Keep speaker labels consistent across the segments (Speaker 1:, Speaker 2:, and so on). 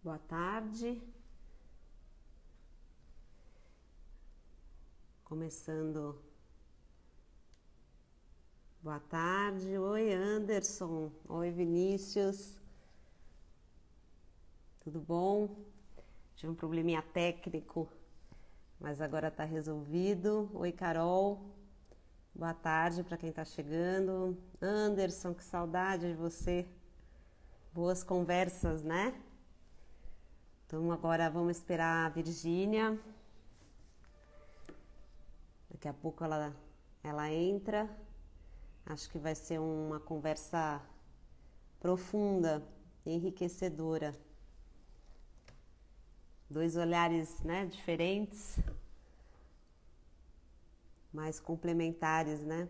Speaker 1: Boa tarde. Começando. Boa tarde. Oi, Anderson. Oi, Vinícius. Tudo bom? Tive um probleminha técnico, mas agora está resolvido. Oi, Carol. Boa tarde para quem está chegando. Anderson, que saudade de você. Boas conversas, né? Então agora vamos esperar a Virgínia. Daqui a pouco ela entra. Acho que vai ser uma conversa profunda, enriquecedora. Dois olhares, né, diferentes, mas complementares, né?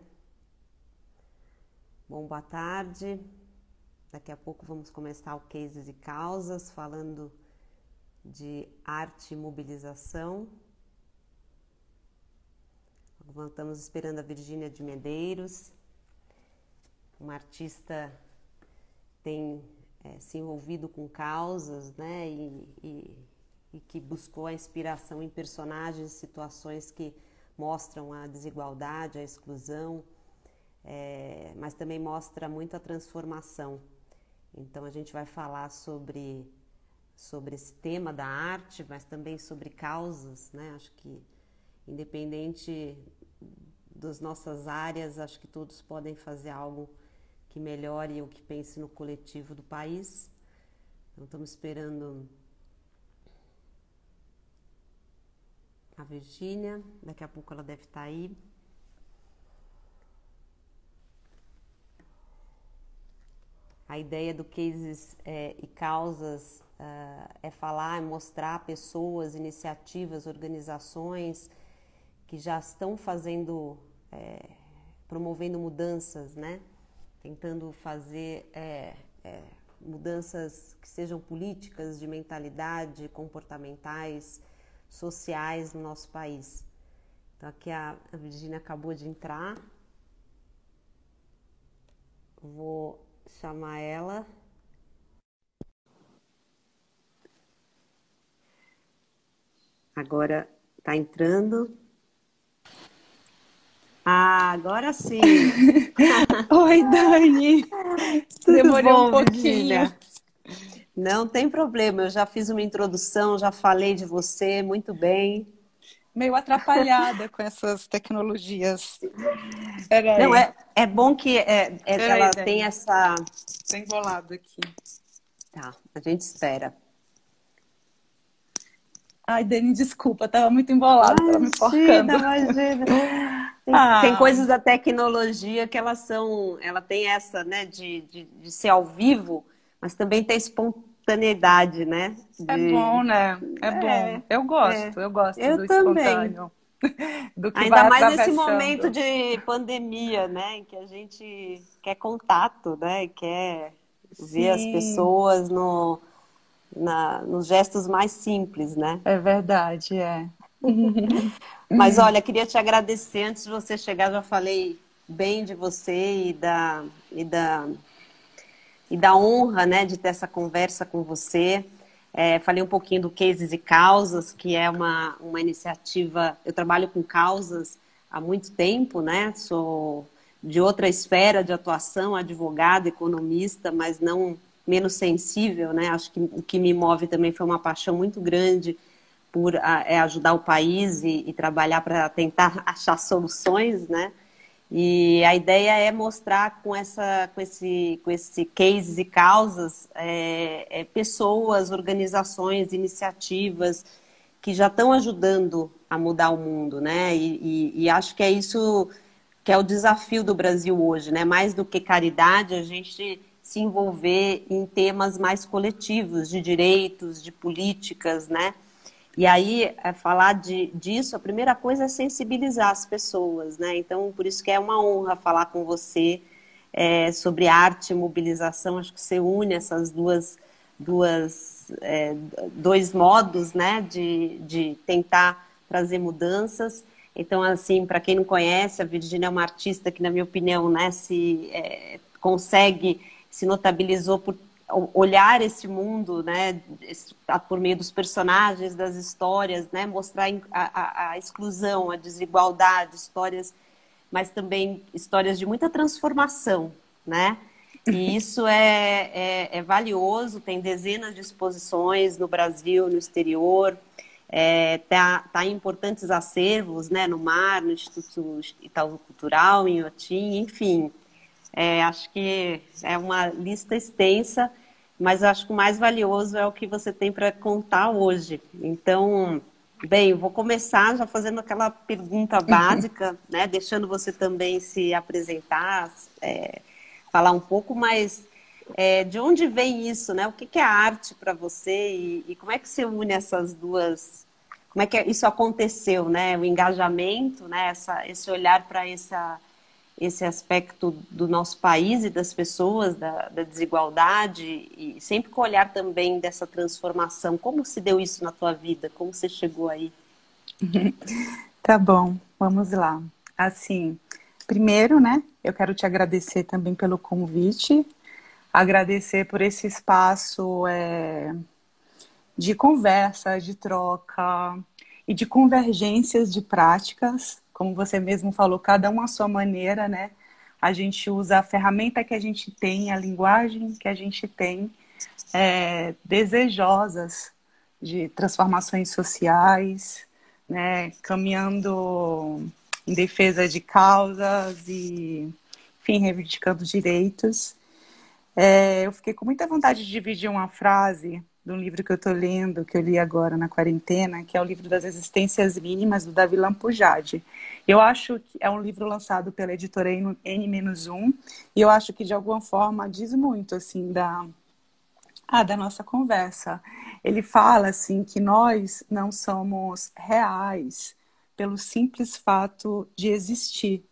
Speaker 1: Bom, boa tarde. Daqui a pouco vamos começar o Cases e Causas, falando de arte e mobilização. Estamos esperando a Virgínia de Medeiros, uma artista que tem se envolvido com causas, né, e que buscou a inspiração em personagens e situações que mostram a desigualdade, a exclusão, mas também mostra muito a transformação. Então a gente vai falar sobre esse tema da arte, mas também sobre causas, né? Acho que independente das nossas áreas, acho que todos podem fazer algo que melhore ou que pense no coletivo do país. Então estamos esperando a Virgínia, daqui a pouco ela deve estar aí. A ideia do Cases e Causas é falar, é mostrar pessoas, iniciativas, organizações que já estão fazendo, promovendo mudanças, né? Tentando fazer mudanças que sejam políticas, de mentalidade, comportamentais, sociais no nosso país. Então aqui a Virgínia acabou de entrar. Vou chamar ela. Agora está entrando. Ah, agora sim.
Speaker 2: Oi, Dani. Demorei um
Speaker 1: Bom,
Speaker 2: pouquinho.
Speaker 1: Virgínia? Não tem problema, eu já fiz uma introdução, já falei de você muito bem.
Speaker 2: Meio atrapalhada com essas tecnologias.
Speaker 1: Não,
Speaker 2: Peraí.
Speaker 1: é bom que
Speaker 2: Peraí,
Speaker 1: ela tem
Speaker 2: Dani.
Speaker 1: essa...
Speaker 2: Tô embolado aqui.
Speaker 1: Tá, a gente espera.
Speaker 2: Ai, Dani, desculpa, tava muito embolado, tava me
Speaker 1: Imagina,
Speaker 2: enforcando.
Speaker 1: imagina. Tem
Speaker 2: Ah,
Speaker 1: coisas da tecnologia que ela tem essa, né, de ser ao vivo, mas também tem espontaneidade, né?
Speaker 2: é bom, né? É bom.
Speaker 1: É, é.
Speaker 2: Eu gosto
Speaker 1: Eu
Speaker 2: do
Speaker 1: também.
Speaker 2: espontâneo, do que
Speaker 1: Ainda
Speaker 2: vai
Speaker 1: mais nesse momento
Speaker 2: atravessando.
Speaker 1: de pandemia, né, em que a gente quer contato, né, quer ver as
Speaker 2: Sim,
Speaker 1: pessoas nos gestos mais simples, né?
Speaker 2: é verdade, é.
Speaker 1: Mas olha, queria te agradecer. Antes de você chegar, já falei bem de você e da honra, né, de ter essa conversa com você. Falei um pouquinho do Cases e Causas, que é uma iniciativa. Eu trabalho com causas há muito tempo, né? Sou de outra esfera de atuação, advogada, economista, mas não menos sensível, né? Acho que o que me move também foi uma paixão muito grande por ajudar o país e trabalhar para tentar achar soluções, né? E a ideia é mostrar com esse cases e causas pessoas, organizações, iniciativas que já estão ajudando a mudar o mundo, né? E acho que é isso que é o desafio do Brasil hoje, né? Mais do que caridade, a gente se envolver em temas mais coletivos, de direitos, de políticas, né? E aí, falar disso, a primeira coisa é sensibilizar as pessoas, né? Então, por isso que é uma honra falar com você sobre arte e mobilização. Acho que você une essas dois modos, né? De tentar trazer mudanças. Então, assim, para quem não conhece, a Virgínia é uma artista que, na minha opinião, né, consegue, se notabilizou olhar esse mundo, né, por meio dos personagens, das histórias, né, mostrar a exclusão, a desigualdade, histórias, mas também histórias de muita transformação, né? E isso é valioso, tem dezenas de exposições no Brasil, no exterior, tá em importantes acervos, né, no MAR, no Instituto Itaú Cultural, em Inhotim, enfim. Acho que é uma lista extensa, mas acho que o mais valioso é o que você tem para contar hoje. Então, bem, eu vou começar já fazendo aquela pergunta básica, né, deixando você também se apresentar, falar um pouco, mas de onde vem isso, né? O que é a arte para você e como é que você une essas duas? Como é que isso aconteceu, né? O engajamento, né? Esse olhar para esse aspecto do nosso país e das pessoas, da desigualdade e sempre com o olhar também dessa transformação. Como se deu isso na tua vida? Como você chegou aí?
Speaker 2: Tá bom, vamos lá. Assim, primeiro, né, eu quero te agradecer também pelo convite, agradecer por esse espaço de conversa, de troca e de convergências de práticas, como você mesmo falou, cada um à sua maneira, né? A gente usa a ferramenta que a gente tem, a linguagem que a gente tem, desejosas de transformações sociais, né? Caminhando em defesa de causas e, enfim, reivindicando direitos. Eu fiquei com muita vontade de dividir uma frase de um livro que eu estou lendo, que eu li agora na quarentena, que é o livro das Existências Mínimas, do Davi Lampujade. Eu acho que é um livro lançado pela editora N-1, e eu acho que, de alguma forma, diz muito, assim, da nossa conversa. Ele fala, assim, que nós não somos reais pelo simples fato de existir.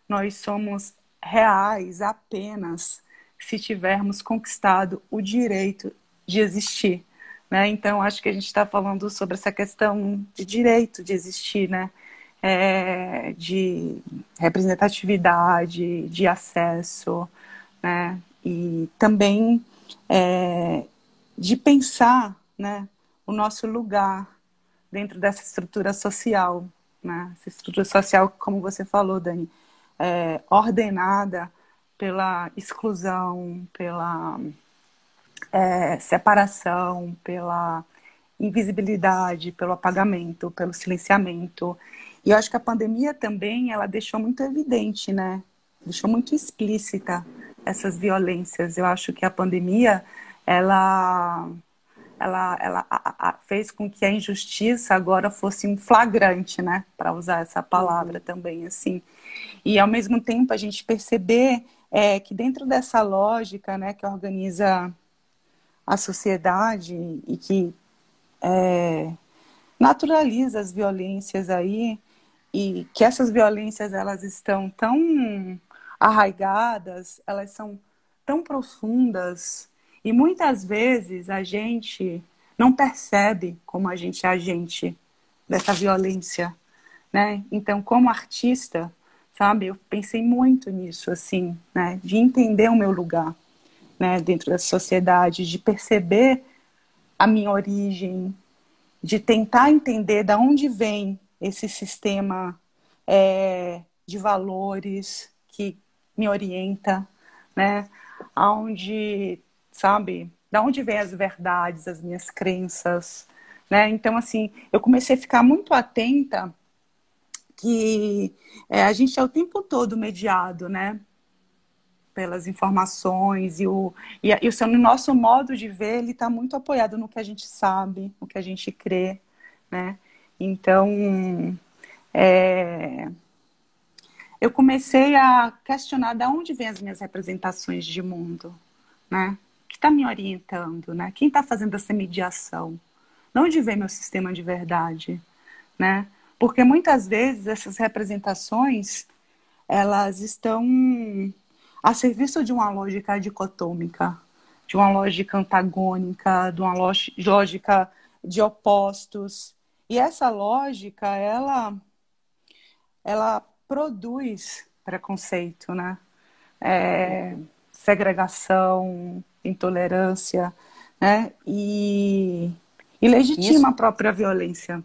Speaker 2: Nós somos reais apenas se tivermos conquistado o direito de existir, né? Então, acho que a gente está falando sobre essa questão de direito de existir, né? De representatividade, de acesso, né? E também de pensar, né, o nosso lugar dentro dessa estrutura social, né? Essa estrutura social, como você falou, Dani, ordenada pela exclusão, pela separação, pela invisibilidade, pelo apagamento, pelo silenciamento. E eu acho que a pandemia também, ela deixou muito evidente, né? Deixou muito explícita essas violências. Eu acho que a pandemia, ela fez com que a injustiça agora fosse um flagrante, né? Para usar essa palavra também, assim. E, ao mesmo tempo, a gente perceber que dentro dessa lógica, né, que organiza a sociedade e que naturaliza as violências aí, e que essas violências, elas estão tão arraigadas, elas são tão profundas, e muitas vezes a gente não percebe como a gente é agente dessa violência, né? Então, como artista, sabe, eu pensei muito nisso, assim, né, de entender o meu lugar, né, dentro da sociedade, de perceber a minha origem, de tentar entender de onde vem esse sistema de valores que me orienta, né, aonde, sabe, da onde vem as verdades, as minhas crenças, né? Então, assim, eu comecei a ficar muito atenta que a gente é o tempo todo mediado, né, pelas informações e o nosso modo de ver, ele está muito apoiado no que a gente sabe, no que a gente crê, né? Então, eu comecei a questionar de onde vêm as minhas representações de mundo, né? O que está me orientando, né? Quem está fazendo essa mediação? De onde vem meu sistema de verdade, né? Porque muitas vezes essas representações, elas estão a serviço de uma lógica dicotômica, de uma lógica antagônica, de uma lógica de opostos. E essa lógica, ela produz preconceito, né? Segregação, intolerância, né? E legitima
Speaker 1: Isso,
Speaker 2: a própria violência.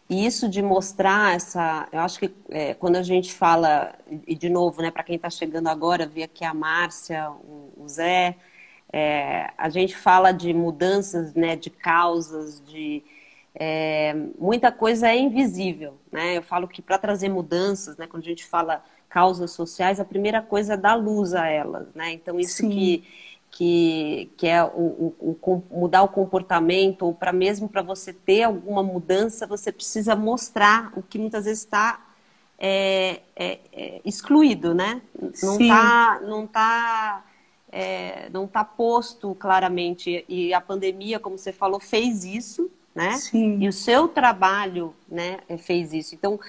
Speaker 1: e isso de mostrar essa. Eu acho que quando a gente fala, e de novo, né, para quem está chegando agora, vi aqui a Márcia, o Zé, a gente fala de mudanças, né, de causas, muita coisa é invisível, né? Eu falo que para trazer mudanças, né, quando a gente fala causas sociais, a primeira coisa é dar luz a elas, né? Então isso
Speaker 2: Sim,
Speaker 1: que é mudar o comportamento, ou para mesmo para você ter alguma mudança, você precisa mostrar o que muitas vezes está excluído, né? Não
Speaker 2: sim,
Speaker 1: está não tá posto claramente. E a pandemia, como você falou, fez isso, né? E
Speaker 2: sim.
Speaker 1: o seu trabalho, né, fez isso. Então,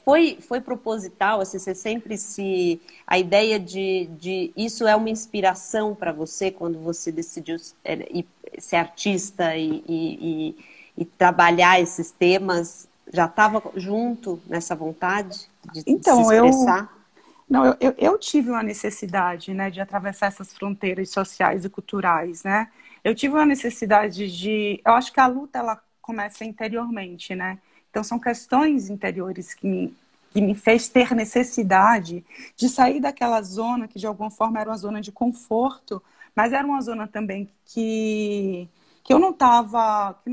Speaker 1: foi proposital, assim, você sempre se... A ideia de isso é uma inspiração para você quando você decidiu ser artista e trabalhar esses temas, já estava junto nessa vontade de se
Speaker 2: Então, eu,
Speaker 1: expressar?
Speaker 2: não, eu tive uma necessidade, né, de atravessar essas fronteiras sociais e culturais, né? Eu tive uma necessidade de... Eu acho que a luta, ela começa interiormente, né? Então, são questões interiores que me fez ter necessidade de sair daquela zona que, de alguma forma, era uma zona de conforto, mas era uma zona também que eu não estava... que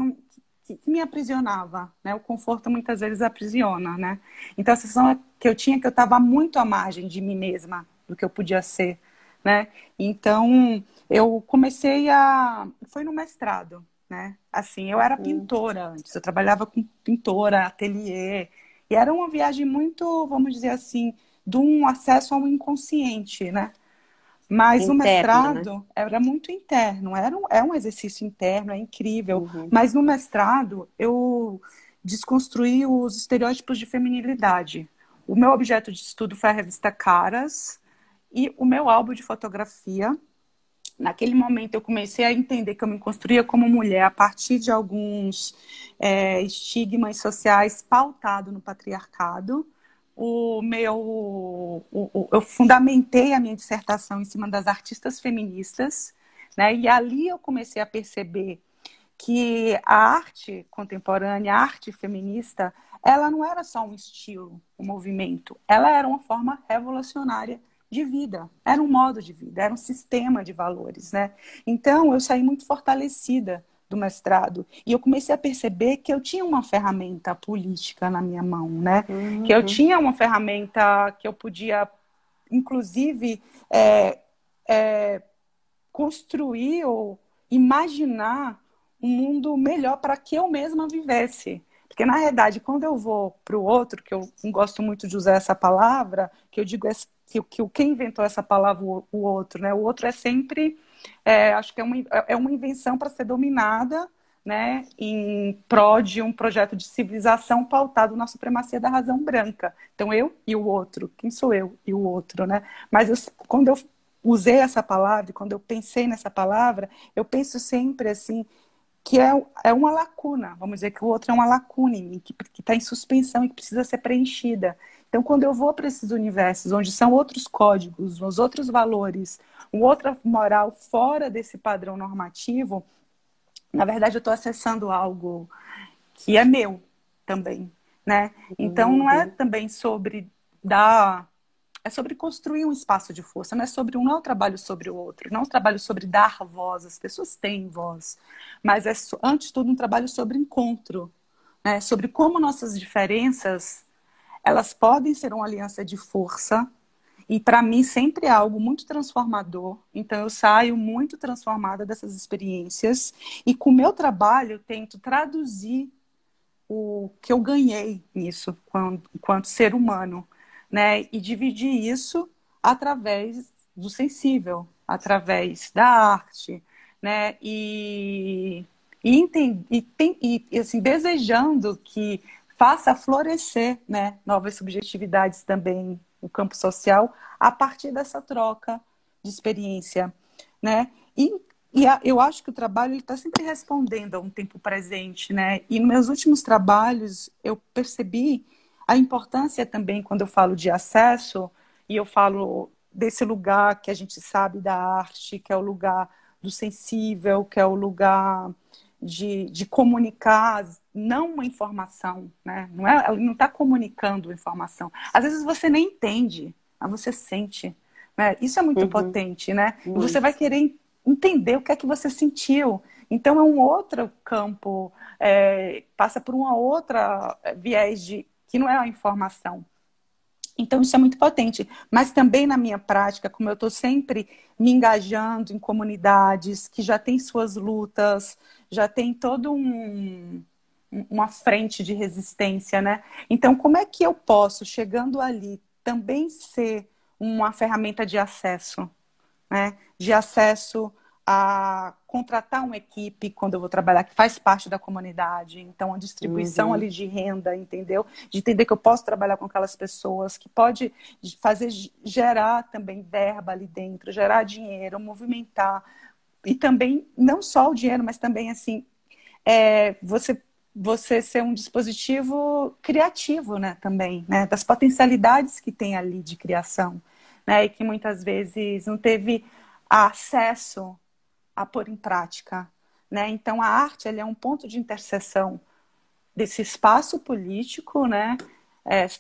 Speaker 2: me aprisionava, né? O conforto muitas vezes aprisiona, né? Então a sensação que eu tinha é que eu estava muito à margem de mim mesma, do que eu podia ser, né? Então eu comecei a... Foi no mestrado, né? Assim, eu era
Speaker 1: Hum,
Speaker 2: pintora antes, eu trabalhava com pintora, ateliê, e era uma viagem muito, vamos dizer assim, de um acesso ao inconsciente, né? Mas no
Speaker 1: interna, né?
Speaker 2: mestrado era muito interno, é um exercício interno, é incrível.
Speaker 1: Uhum.
Speaker 2: Mas no mestrado eu desconstruí os estereótipos de feminilidade. O meu objeto de estudo foi a revista Caras e o meu álbum de fotografia. Naquele momento eu comecei a entender que eu me construía como mulher a partir de alguns estigmas sociais pautados no patriarcado. Eu fundamentei a minha dissertação em cima das artistas feministas, né? E ali eu comecei a perceber que a arte contemporânea, a arte feminista, ela não era só um estilo, um movimento, ela era uma forma revolucionária de vida, era um modo de vida, era um sistema de valores, né? Então eu saí muito fortalecida do mestrado e eu comecei a perceber que eu tinha uma ferramenta política na minha mão, né? Que eu
Speaker 1: Uhum.
Speaker 2: tinha uma ferramenta que eu podia, inclusive, é, é, construir ou imaginar um mundo melhor para que eu mesma vivesse. Porque, na realidade, quando eu vou para o outro, que eu não gosto muito de usar essa palavra, que eu digo que quem inventou essa palavra, o outro, né? O outro é sempre, acho que é uma invenção para ser dominada, né, em prol de um projeto de civilização pautado na supremacia da razão branca. Então, eu e o outro. Quem sou eu e o outro, né? Mas quando eu usei essa palavra, e quando eu pensei nessa palavra, eu penso sempre assim, que é uma lacuna, vamos dizer que o outro é uma lacuna em mim, que está em suspensão e que precisa ser preenchida. Então, quando eu vou para esses universos onde são outros códigos, os outros valores, uma outra moral fora desse padrão normativo, na verdade eu estou acessando algo que é meu também, né? Então, não é
Speaker 1: Uhum.
Speaker 2: também sobre dar... É sobre construir um espaço de força, não é um trabalho sobre o outro, não é um trabalho sobre dar voz, as pessoas têm voz, mas antes de tudo um trabalho sobre encontro, né? Sobre como nossas diferenças, elas podem ser uma aliança de força, e para mim sempre é algo muito transformador, então eu saio muito transformada dessas experiências, e com o meu trabalho eu tento traduzir o que eu ganhei nisso enquanto ser humano, né? E dividir isso através do sensível, através da arte, né? Assim, desejando que faça florescer, né, novas subjetividades também no campo social a partir dessa troca de experiência, né? Eu acho que o trabalho está sempre respondendo a um tempo presente, né? E nos meus últimos trabalhos eu percebi a importância também quando eu falo de acesso e eu falo desse lugar que a gente sabe da arte, que é o lugar do sensível, que é o lugar de comunicar, não uma informação, né? Não é, ela não está comunicando informação. Às vezes você nem entende, mas você sente, né? Isso é muito
Speaker 1: Uhum,
Speaker 2: potente, né? E você vai
Speaker 1: muito.
Speaker 2: querer entender o que é que você sentiu. Então é um outro campo, passa por uma outra viés de que não é a informação. Então, isso é muito potente. Mas também na minha prática, como eu estou sempre me engajando em comunidades que já têm suas lutas, já tem todo uma frente de resistência, né? Então, como é que eu posso, chegando ali, também ser uma ferramenta de acesso, né? De acesso a contratar uma equipe quando eu vou trabalhar que faz parte da comunidade, então a distribuição
Speaker 1: Uhum.
Speaker 2: ali de renda, entendeu? De entender que eu posso trabalhar com aquelas pessoas, que pode fazer gerar também verba ali dentro, gerar dinheiro, movimentar e também não só o dinheiro, mas também assim você ser um dispositivo criativo, né, também, né, das potencialidades que tem ali de criação, né, e que muitas vezes não teve acesso a pôr em prática, né? Então a arte ela é um ponto de interseção desse espaço político, né,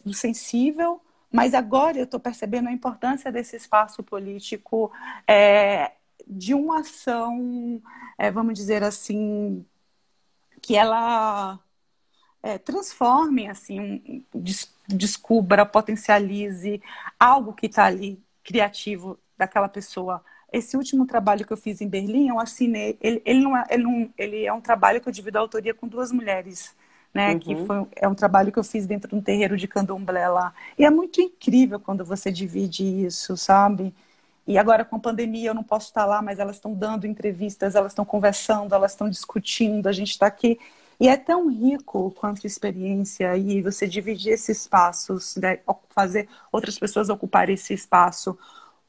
Speaker 2: do sensível, mas agora eu estou percebendo a importância desse espaço político de uma ação, vamos dizer assim, que ela transforme, assim, descubra, potencialize algo que está ali criativo daquela pessoa. Esse último trabalho que eu fiz em Berlim, eu assinei. Ele é um trabalho que eu divido a autoria com duas mulheres, né?
Speaker 1: Uhum.
Speaker 2: É um trabalho que eu fiz dentro de um terreiro de candomblé lá. E é muito incrível quando você divide isso, sabe? E agora com a pandemia eu não posso estar lá, mas elas estão dando entrevistas, elas estão conversando, elas estão discutindo, a gente está aqui. E é tão rico quanto experiência e você dividir esses espaços, né? Fazer outras pessoas ocuparem esse espaço,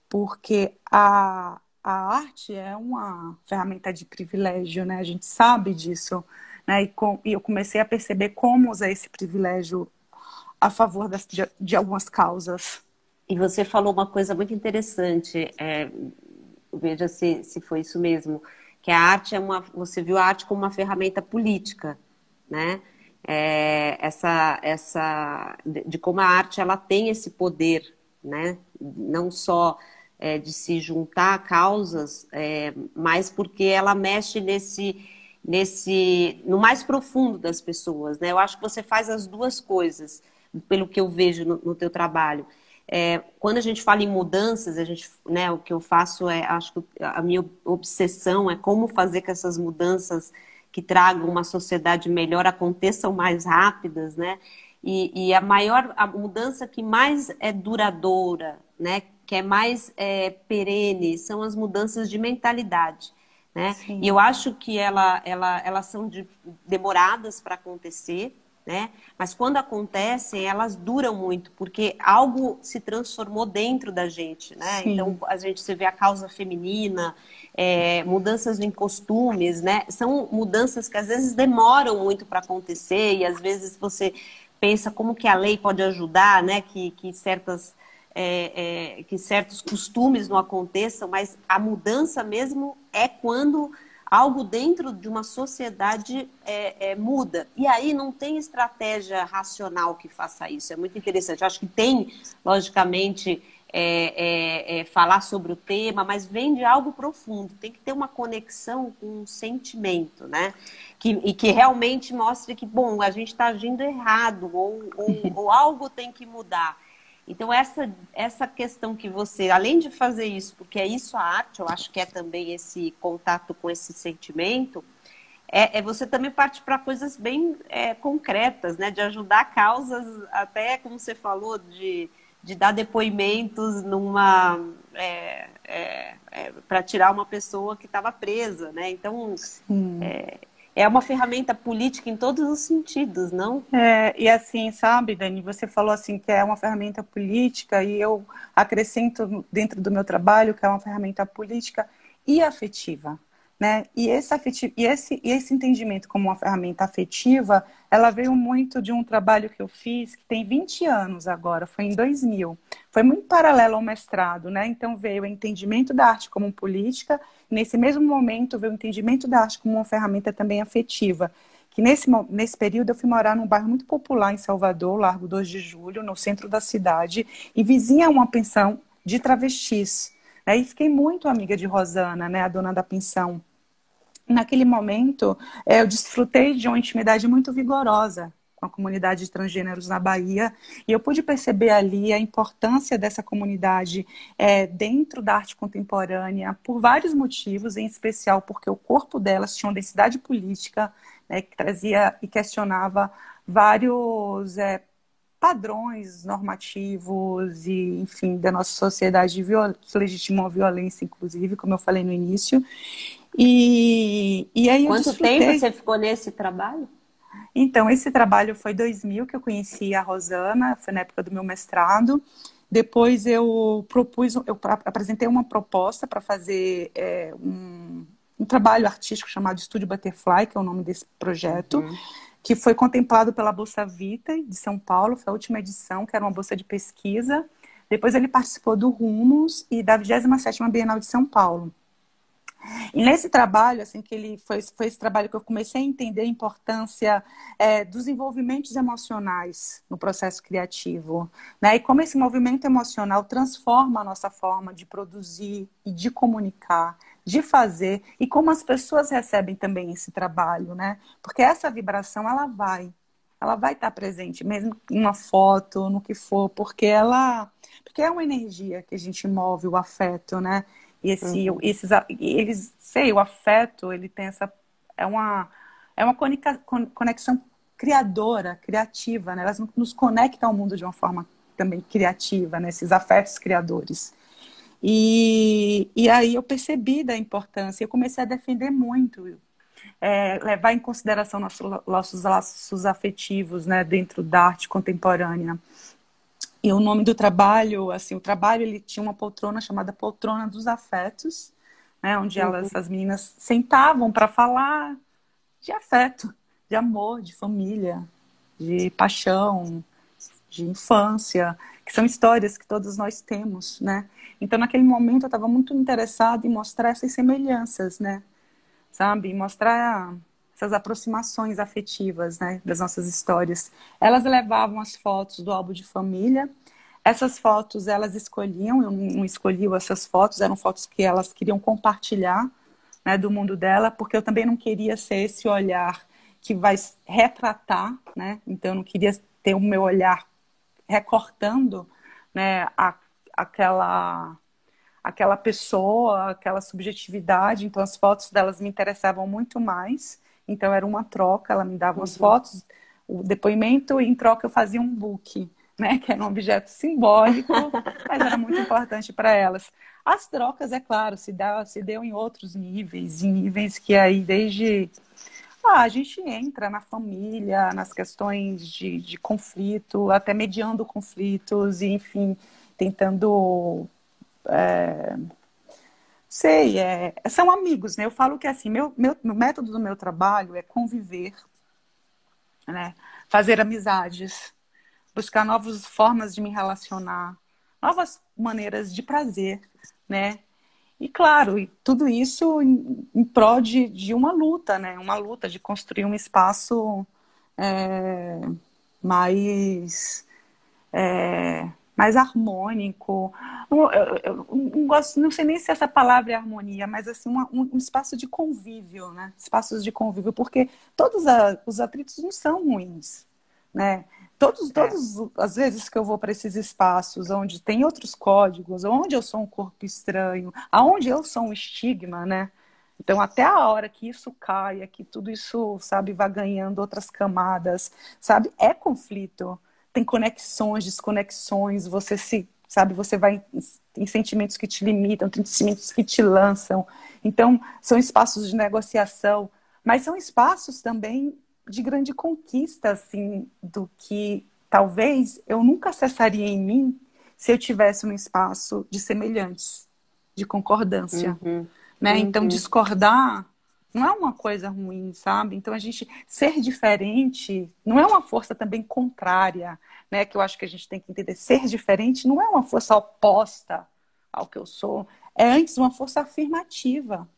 Speaker 2: porque a arte é uma ferramenta de privilégio, né? A gente sabe disso, né? E eu comecei a perceber como usar esse privilégio a favor de algumas causas.
Speaker 1: E você falou uma coisa muito interessante, veja se foi isso mesmo, que a arte você viu a arte como uma ferramenta política, né? De como a arte ela tem esse poder, né? Não só de se juntar a causas, mas porque ela mexe no mais profundo das pessoas, né? Eu acho que você faz as duas coisas, pelo que eu vejo no teu trabalho. Quando a gente fala em mudanças, né, o que eu faço acho que a minha obsessão é como fazer que essas mudanças que tragam uma sociedade melhor aconteçam mais rápidas, né? E a mudança que mais é duradoura, né, que é mais perene, são as mudanças de mentalidade, né? E eu
Speaker 2: Sim,
Speaker 1: acho que elas são demoradas para acontecer, né? Mas quando acontecem, elas duram muito, porque algo se transformou dentro da gente, né? Então,
Speaker 2: sim,
Speaker 1: a gente se vê a causa feminina, mudanças em costumes, né? São mudanças que às vezes demoram muito para acontecer e às vezes você pensa como que a lei pode ajudar, né? Que certos costumes não aconteçam, mas a mudança mesmo é quando algo dentro de uma sociedade muda. E aí não tem estratégia racional que faça isso. É muito interessante. Eu acho que tem, logicamente, falar sobre o tema, mas vem de algo profundo. Tem que ter uma conexão com um sentimento, né? E que realmente mostre que, bom, a gente está agindo errado ou algo tem que mudar. Então, essa questão que você, além de fazer isso, porque é isso a arte, eu acho que é também esse contato com esse sentimento, você também parte para coisas bem concretas, né? De ajudar causas, até como você falou, de dar depoimentos para tirar uma pessoa que estava presa, né? Então,
Speaker 2: sim.
Speaker 1: é uma ferramenta política em todos os sentidos, não?
Speaker 2: E assim, sabe, Dani, você falou assim que é uma ferramenta política e eu acrescento dentro do meu trabalho que é uma ferramenta política e afetiva, né? E esse entendimento como uma ferramenta afetiva, ela veio muito de um trabalho que eu fiz que tem 20 anos agora, foi em 2000. foi muito paralelo ao mestrado, né? Então veio o entendimento da arte como política, nesse mesmo momento veio o entendimento da arte como uma ferramenta também afetiva, que nesse período eu fui morar num bairro muito popular em Salvador, Largo 2 de Julho, no centro da cidade, e vizinha a uma pensão de travestis. Né? E fiquei muito amiga de Rosana, né, a dona da pensão. Naquele momento, eu desfrutei de uma intimidade muito vigorosa com a comunidade de transgêneros na Bahia, e eu pude perceber ali a importância dessa comunidade dentro da arte contemporânea, por vários motivos, em especial porque o corpo delas tinha uma densidade política, né, que trazia e questionava vários padrões normativos e, enfim, da nossa sociedade que legitimam a violência, inclusive, como eu falei no início. E aí eu
Speaker 1: Quanto tempo
Speaker 2: desfrutei.
Speaker 1: você ficou nesse trabalho?
Speaker 2: Então, esse trabalho foi 2000 que eu conheci a Rosana, foi na época do meu mestrado. Depois eu apresentei uma proposta para fazer um trabalho artístico chamado Estúdio Butterfly, que é o nome desse projeto, que foi contemplado pela Bolsa Vita de São Paulo, foi a última edição, que era uma bolsa de pesquisa. Depois ele participou do Rumos e da 27ª Bienal de São Paulo. E nesse trabalho, assim, foi esse trabalho que eu comecei a entender a importância dos envolvimentos emocionais no processo criativo, né? E como esse movimento emocional transforma a nossa forma de produzir e de comunicar, de fazer, e como as pessoas recebem também esse trabalho, né? Porque essa vibração, ela vai estar presente, mesmo em uma foto, no que for, porque é uma energia que a gente move, o afeto, né? E o afeto, ele tem é uma conexão criadora, criativa, né? Elas nos conectam ao mundo de uma forma também criativa, né? Esses afetos criadores. E aí eu percebi da importância, eu comecei a defender muito, levar em consideração nossos laços afetivos, né? Dentro da arte contemporânea. E o nome do trabalho, assim, o trabalho ele tinha uma poltrona chamada Poltrona dos Afetos, né, onde as meninas sentavam para falar de afeto, de amor, de família, de paixão, de infância, que são histórias que todos nós temos, né? Então, naquele momento, eu estava muito interessada em mostrar essas semelhanças, né? Sabe? Mostrar essas aproximações afetivas, né, das nossas histórias. Elas levavam as fotos do álbum de família. Essas fotos elas escolhiam, eu não escolhi essas fotos, eram fotos que elas queriam compartilhar, né, do mundo dela, porque eu também não queria ser esse olhar que vai retratar, né? Então eu não queria ter o meu olhar recortando, né, aquela pessoa, aquela subjetividade. Então as fotos delas me interessavam muito mais. Então era uma troca, ela me dava as fotos, o depoimento, e em troca eu fazia um book, né, que era um objeto simbólico, mas era muito importante para elas. As trocas, é claro, se deu em outros níveis, em níveis que aí desde a gente entra na família, nas questões de conflito, até mediando conflitos, e enfim, tentando são amigos, né? Eu falo que assim, meu método do meu trabalho é conviver, né? Fazer amizades, buscar novas formas de me relacionar, novas maneiras de prazer, né? E claro, e tudo isso em prol de uma luta, né? Uma luta de construir um espaço mais mais harmônico. Eu não gosto, não sei nem se essa palavra é harmonia, mas assim, um espaço de convívio, né? Espaços de convívio, porque todos os atritos não são ruins, né? Todos as vezes que eu vou para esses espaços onde tem outros códigos, onde eu sou um corpo estranho, aonde eu sou um estigma, né? Então, até a hora que isso caia, que tudo isso, sabe, vai ganhando outras camadas, sabe? É conflito. Tem conexões, desconexões, você vai em sentimentos que te limitam, tem sentimentos que te lançam. Então, são espaços de negociação, mas são espaços também de grande conquista, assim, do que talvez eu nunca acessaria em mim se eu tivesse um espaço de semelhantes, de concordância, né? Então, discordar Não é uma coisa ruim, sabe? Então, a gente ser diferente não é uma força também contrária, né? Que eu acho que a gente tem que entender. Ser diferente não é uma força oposta ao que eu sou. É antes uma força afirmativa,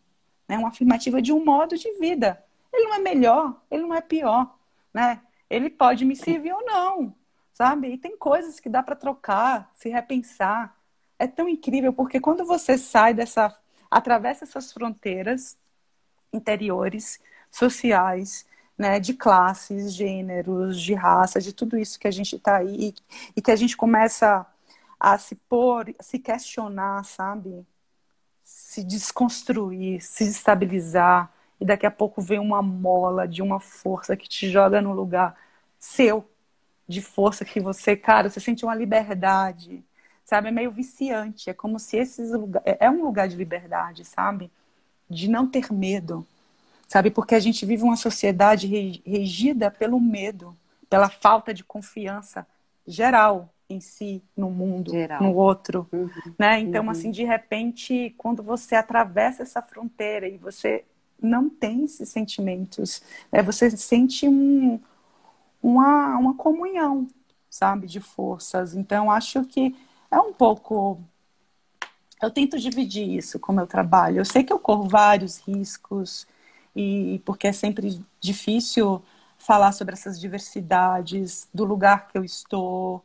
Speaker 2: né? Uma afirmativa de um modo de vida. Ele não é melhor, ele não é pior, né? Ele pode me servir ou não, sabe? E tem coisas que dá para trocar, se repensar. É tão incrível, porque quando você sai dessa, atravessa essas fronteiras interiores, sociais, né, de classes, gêneros, de raça, de tudo isso que a gente está aí e que a gente começa a se pôr, se questionar, sabe? Se desconstruir, se estabilizar e daqui a pouco vem uma mola de uma força que te joga no lugar seu, de força que você, cara, você sente uma liberdade, sabe? É meio viciante, é como se esses lugares, é um lugar de liberdade, sabe? De não ter medo, sabe? Porque a gente vive uma sociedade regida pelo medo, pela falta de confiança geral em si, no mundo, no
Speaker 1: Geral.
Speaker 2: outro,
Speaker 1: Uhum,
Speaker 2: né? Então, assim,
Speaker 1: uhum.
Speaker 2: de repente, quando você atravessa essa fronteira e você não tem esses sentimentos, né? Você sente uma comunhão, sabe, de forças. Então, acho que é um pouco. Eu tento dividir isso com o meu trabalho. Eu sei que eu corro vários riscos, e porque é sempre difícil falar sobre essas diversidades, do lugar que eu estou.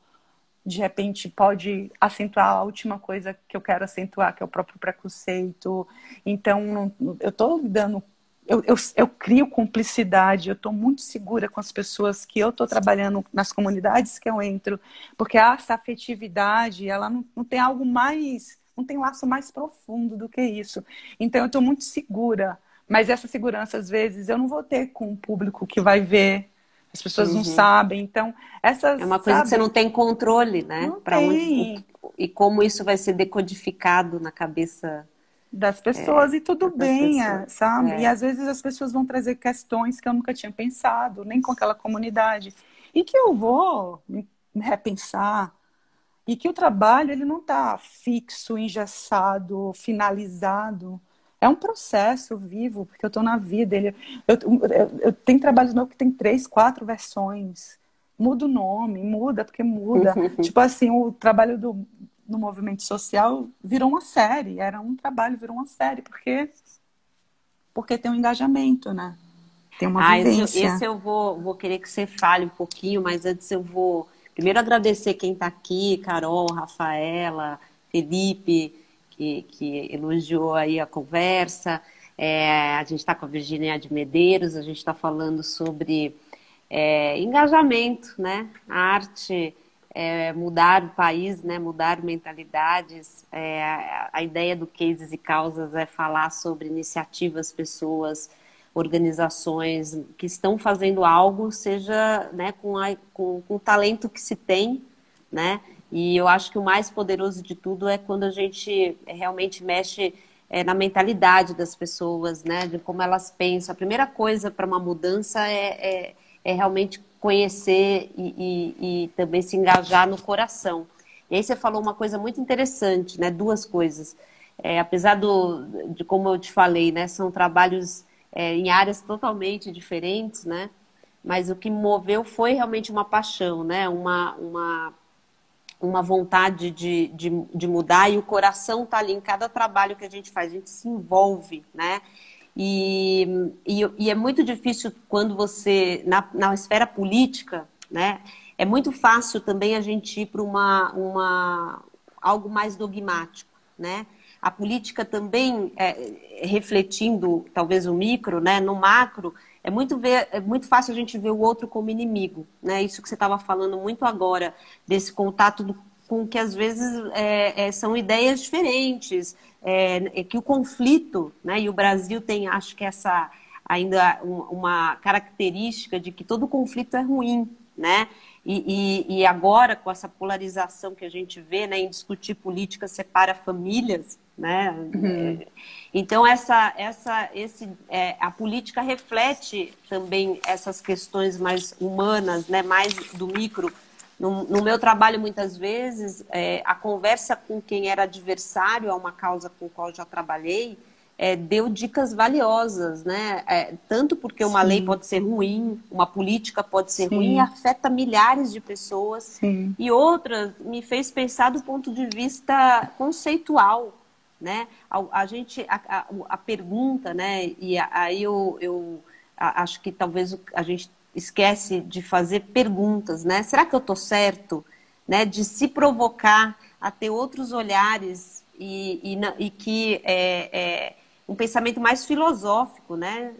Speaker 2: De repente pode acentuar a última coisa que eu quero acentuar, que é o próprio preconceito. Então, eu estou lidando. Eu crio cumplicidade, eu estou muito segura com as pessoas que eu estou trabalhando nas comunidades que eu entro, porque essa afetividade, ela não tem algo mais, não tem laço mais profundo do que isso. Então, eu estou muito segura, mas essa segurança, às vezes, eu não vou ter com o público que vai ver, as pessoas não
Speaker 1: Uhum.
Speaker 2: sabem. Então,
Speaker 1: É
Speaker 2: essas,
Speaker 1: uma coisa que você não
Speaker 2: sabe,
Speaker 1: tem controle, né?
Speaker 2: não
Speaker 1: Para onde
Speaker 2: tem
Speaker 1: e como isso vai ser decodificado na cabeça
Speaker 2: das pessoas e tudo
Speaker 1: das
Speaker 2: bem,
Speaker 1: pessoas.
Speaker 2: sabe? E
Speaker 1: É.
Speaker 2: às vezes as pessoas vão trazer questões que eu nunca tinha pensado, nem com aquela comunidade, e que eu vou me repensar, e que o trabalho ele não está fixo, engessado, finalizado. É um processo vivo, porque eu estou na vida. Eu tenho trabalhos meus que tem 3, 4 versões. Muda o nome, muda porque muda. Tipo assim, o trabalho no movimento social virou uma série. Era um trabalho, virou uma série, porque tem um engajamento, né? Tem uma
Speaker 1: Ah, esse
Speaker 2: vivência.
Speaker 1: eu vou querer que você fale um pouquinho, mas antes eu vou primeiro agradecer quem está aqui, Carol, Rafaela, Felipe, que elogiou aí a conversa. A gente está com a Virginia de Medeiros, a gente está falando sobre engajamento, né? A arte mudar o país, né? Mudar mentalidades. A ideia do Cases e Causas é falar sobre iniciativas, pessoas, organizações que estão fazendo algo, seja, né, com o talento que se tem, né? E eu acho que o mais poderoso de tudo é quando a gente realmente mexe na mentalidade das pessoas, né? De como elas pensam. A primeira coisa para uma mudança é realmente conhecer e também se engajar no coração. E aí você falou uma coisa muito interessante, né? Duas coisas. Apesar de como eu te falei, né? São trabalhos em áreas totalmente diferentes, né? Mas o que me moveu foi realmente uma paixão, né? Uma vontade de mudar e o coração está ali em cada trabalho que a gente faz, a gente se envolve, né? E é muito difícil quando você, na esfera política, né? É muito fácil também a gente ir para algo mais dogmático, né? A política também, refletindo talvez o micro, né? No macro, é muito fácil a gente ver o outro como inimigo, né? Isso que você estava falando muito agora, desse contato com que às vezes são ideias diferentes, que o conflito, né? E o Brasil tem, acho que essa ainda uma característica de que todo conflito é ruim, né? E agora, com essa polarização que a gente vê, né, em discutir política separa famílias, né?
Speaker 2: Uhum.
Speaker 1: Então, a política reflete também essas questões mais humanas, né, mais do micro. No meu trabalho, muitas vezes, a conversa com quem era adversário a uma causa com a qual já trabalhei, deu dicas valiosas, né? Tanto porque uma lei
Speaker 2: Sim,
Speaker 1: pode ser ruim, uma política pode ser ruim e
Speaker 2: sim,
Speaker 1: afeta milhares de pessoas.
Speaker 2: sim,
Speaker 1: E outra me fez pensar do ponto de vista conceitual, né? A pergunta, né? E aí acho que talvez a gente esquece de fazer perguntas, né? Será que eu estou certo? Né? De se provocar a ter outros olhares e que um pensamento mais filosófico, né?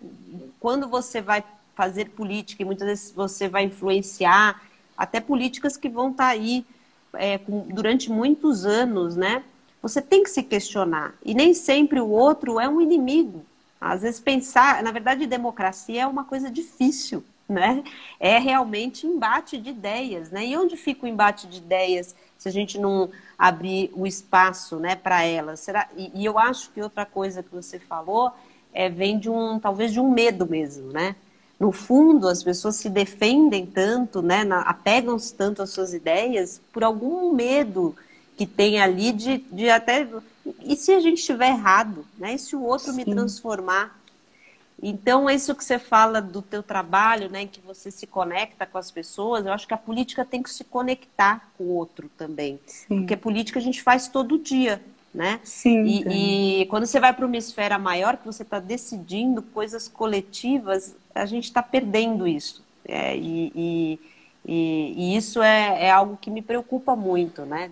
Speaker 1: Quando você vai fazer política e muitas vezes você vai influenciar até políticas que vão estar aí durante muitos anos, né? Você tem que se questionar. E nem sempre o outro é um inimigo. Às vezes pensar, na verdade, democracia é uma coisa difícil, né? É realmente embate de ideias, né? E onde fica o embate de ideias se a gente não abrir o espaço, né, para elas? E eu acho que outra coisa que você falou vem talvez de um medo mesmo, né? No fundo, as pessoas se defendem tanto, né, apegam-se tanto às suas ideias por algum medo que tem ali de até... E se a gente estiver errado, né? E se o outro me
Speaker 2: sim,
Speaker 1: transformar? Então, isso que você fala do teu trabalho, né, que você se conecta com as pessoas, eu acho que a política tem que se conectar com o outro também. Porque
Speaker 2: sim,
Speaker 1: política a gente faz todo dia, né?
Speaker 2: sim, Dani.
Speaker 1: E quando você vai para uma esfera maior, que você está decidindo coisas coletivas, a gente está perdendo isso. E isso é algo que me preocupa muito, né?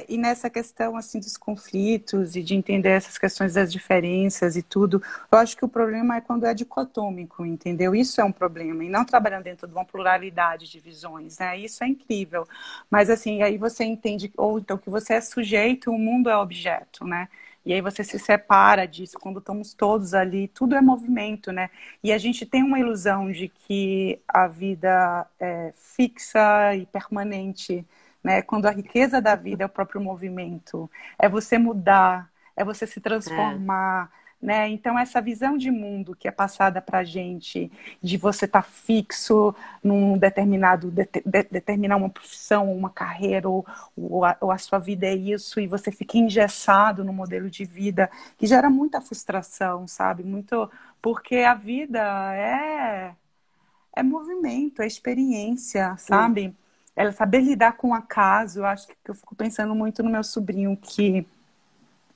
Speaker 2: E nessa questão assim dos conflitos e de entender essas questões das diferenças e tudo, eu acho que o problema é quando é dicotômico, entendeu? Isso é um problema, e não trabalhando dentro de uma pluralidade de visões, né? Isso é incrível. Mas assim, aí você entende, ou então que você é sujeito, o mundo é objeto, né? E aí você se separa disso, quando estamos todos ali, tudo é movimento, né? E a gente tem uma ilusão de que a vida é fixa e permanente, né? Quando a riqueza da vida é o próprio movimento, é você mudar, é você se
Speaker 1: É,
Speaker 2: transformar, né? Então essa visão de mundo que é passada para a gente, de você estar fixo num determinar uma profissão, uma carreira, ou a sua vida é isso, e você fica engessado no modelo de vida, que gera muita frustração, sabe? Muito, porque a vida é movimento, é experiência,
Speaker 1: sim.
Speaker 2: sabe? É saber lidar com o acaso. Eu acho que eu fico pensando muito no meu sobrinho, que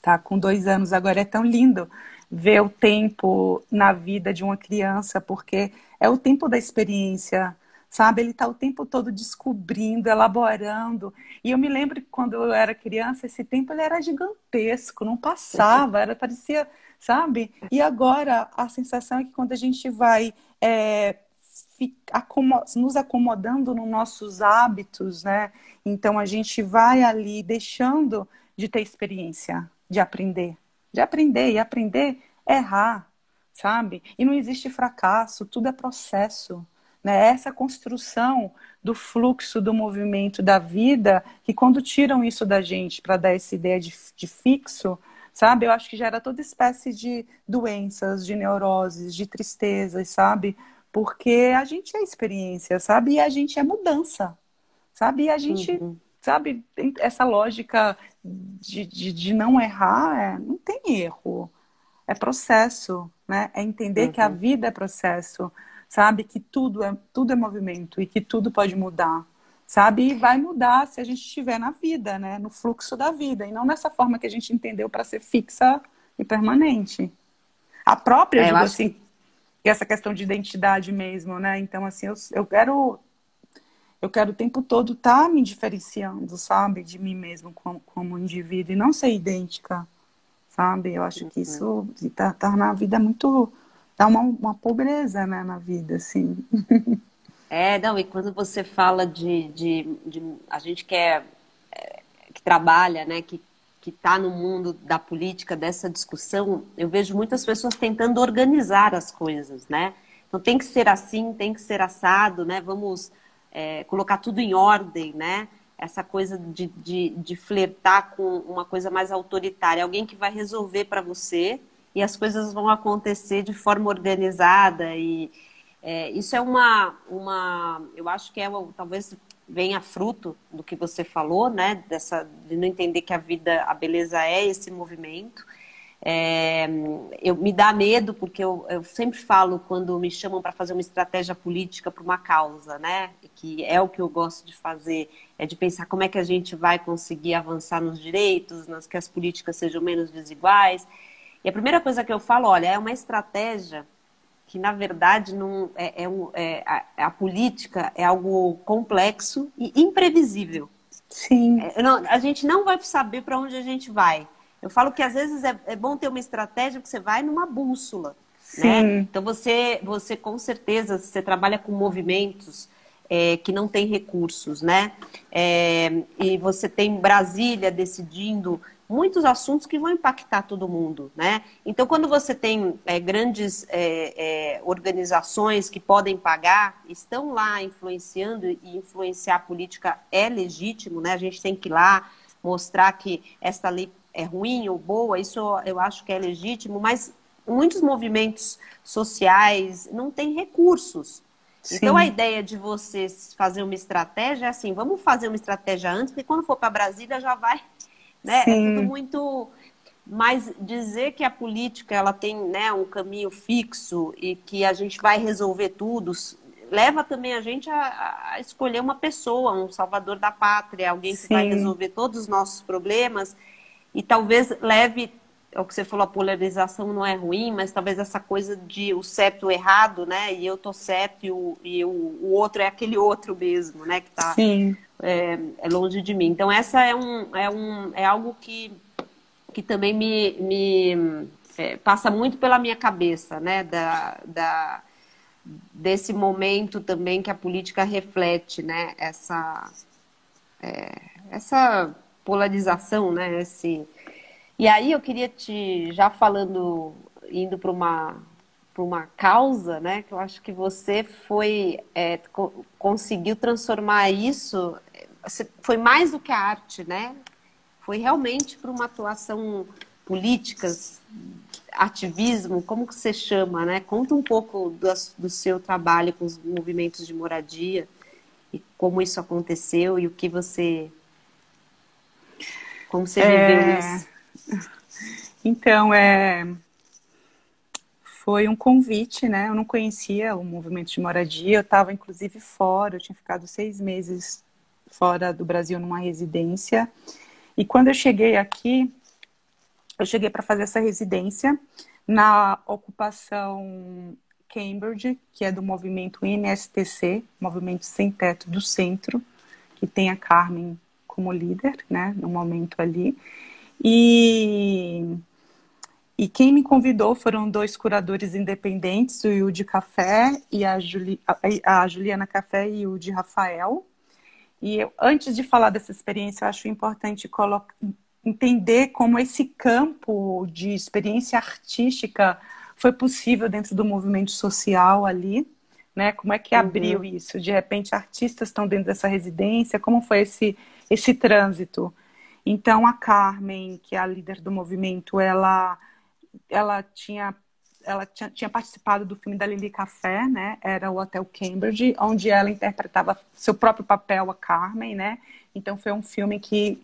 Speaker 2: tá com 2 anos agora. É tão lindo ver o tempo na vida de uma criança, porque é o tempo da experiência, sabe? Ele tá o tempo todo descobrindo, elaborando. E eu me lembro que quando eu era criança, esse tempo ele era gigantesco, não passava, parecia, sabe? E agora a sensação é que quando a gente vai nos acomodando nos nossos hábitos, né? Então a gente vai ali deixando de ter experiência, de aprender e aprender é errar, sabe? E não existe fracasso, tudo é processo, né? Essa construção do fluxo do movimento da vida, que quando tiram isso da gente para dar essa ideia de fixo, sabe? Eu acho que gera toda espécie de doenças, de neuroses, de tristezas, sabe? Porque a gente é experiência, sabe? E a gente é mudança, sabe? E a gente,
Speaker 1: Uhum,
Speaker 2: sabe, tem essa lógica de não errar, não tem erro, é processo, né? É entender que a
Speaker 1: uhum.
Speaker 2: vida é processo, sabe? Que tudo é movimento e que tudo pode mudar, sabe? E vai mudar se a gente estiver na vida, né? No fluxo da vida, e não nessa forma que a gente entendeu para ser fixa e permanente. A própria, eu
Speaker 1: Eu
Speaker 2: digo
Speaker 1: acho
Speaker 2: assim,
Speaker 1: que
Speaker 2: que essa questão de identidade mesmo, né? Então, assim, eu quero o tempo todo estar me diferenciando, sabe? De mim mesmo como indivíduo e não ser idêntica, sabe? Eu acho que isso tá na vida muito... Dá uma pobreza, né, na vida, assim.
Speaker 1: não, e quando você fala de a gente que trabalha, né, que está no mundo da política, dessa discussão, eu vejo muitas pessoas tentando organizar as coisas, né? Então tem que ser assim, tem que ser assado, né? Vamos colocar tudo em ordem, né? Essa coisa de flertar com uma coisa mais autoritária, alguém que vai resolver para você e as coisas vão acontecer de forma organizada e isso é eu acho que talvez venha fruto do que você falou, né? De não entender que a vida, a beleza é esse movimento. Me dá medo, porque eu sempre falo, quando me chamam para fazer uma estratégia política para uma causa, né? Que é o que eu gosto de fazer, é de pensar como é que a gente vai conseguir avançar nos direitos, que as políticas sejam menos desiguais. E a primeira coisa que eu falo, olha, é uma estratégia que, na verdade, não a política é algo complexo e imprevisível.
Speaker 2: Sim,
Speaker 1: A gente não vai saber para onde a gente vai. Eu falo que às vezes é bom ter uma estratégia que você vai numa bússola, né?
Speaker 2: sim,
Speaker 1: Então você com certeza, você trabalha com movimentos que não têm recursos, né? E você tem Brasília decidindo muitos assuntos que vão impactar todo mundo, né? Então, quando você tem grandes organizações que podem pagar, estão lá influenciando, e influenciar a política é legítimo, né? A gente tem que ir lá mostrar que essa lei é ruim ou boa, isso eu acho que é legítimo, mas muitos movimentos sociais não têm recursos. Então, a
Speaker 2: sim,
Speaker 1: ideia de você fazer uma estratégia é assim, vamos fazer uma estratégia antes, porque quando for para Brasília já vai, né? É tudo
Speaker 2: sim,
Speaker 1: muito... Mas dizer que a política ela tem, né, um caminho fixo e que a gente vai resolver tudo, leva também a gente a escolher uma pessoa, um salvador da pátria, alguém que vai
Speaker 2: sim,
Speaker 1: resolver todos os nossos problemas e talvez leve, é o que você falou, a polarização não é ruim, mas talvez essa coisa de o certo e o errado, né? E eu tô certo o outro é aquele outro mesmo, né? Que tá
Speaker 2: sim.
Speaker 1: longe de mim. Então essa é algo que também passa muito pela minha cabeça, né? Desse momento também que a política reflete, né? Essa polarização, né? E aí eu queria já falando, indo para uma causa, né? Que eu acho que você conseguiu transformar isso, foi mais do que a arte, né? Foi realmente para uma atuação política, ativismo, como que você chama, né? Conta um pouco do seu trabalho com os movimentos de moradia e como isso aconteceu e como você viveu
Speaker 2: É,
Speaker 1: isso.
Speaker 2: então, foi um convite, né? Eu não conhecia o movimento de moradia, eu estava inclusive fora, eu tinha ficado 6 meses fora do Brasil numa residência. E quando eu cheguei aqui, eu cheguei para fazer essa residência na ocupação Cambridge, que é do movimento MSTC, Movimento Sem Teto do Centro, que tem a Carmen como líder, né, no momento ali. E quem me convidou foram dois curadores independentes, o Yudi Café e a Juliana Café e o Yudi Rafael. E antes de falar dessa experiência, eu acho importante entender como esse campo de experiência artística foi possível dentro do movimento social ali, né? Como é que abriu
Speaker 1: Uhum,
Speaker 2: isso? De repente, artistas estão dentro dessa residência, como foi esse trânsito? Então, a Carmen, que é a líder do movimento, ela tinha tinha participado do filme da Lili Café, né? Era o Hotel Cambridge, onde ela interpretava seu próprio papel, a Carmen, né? Então foi um filme que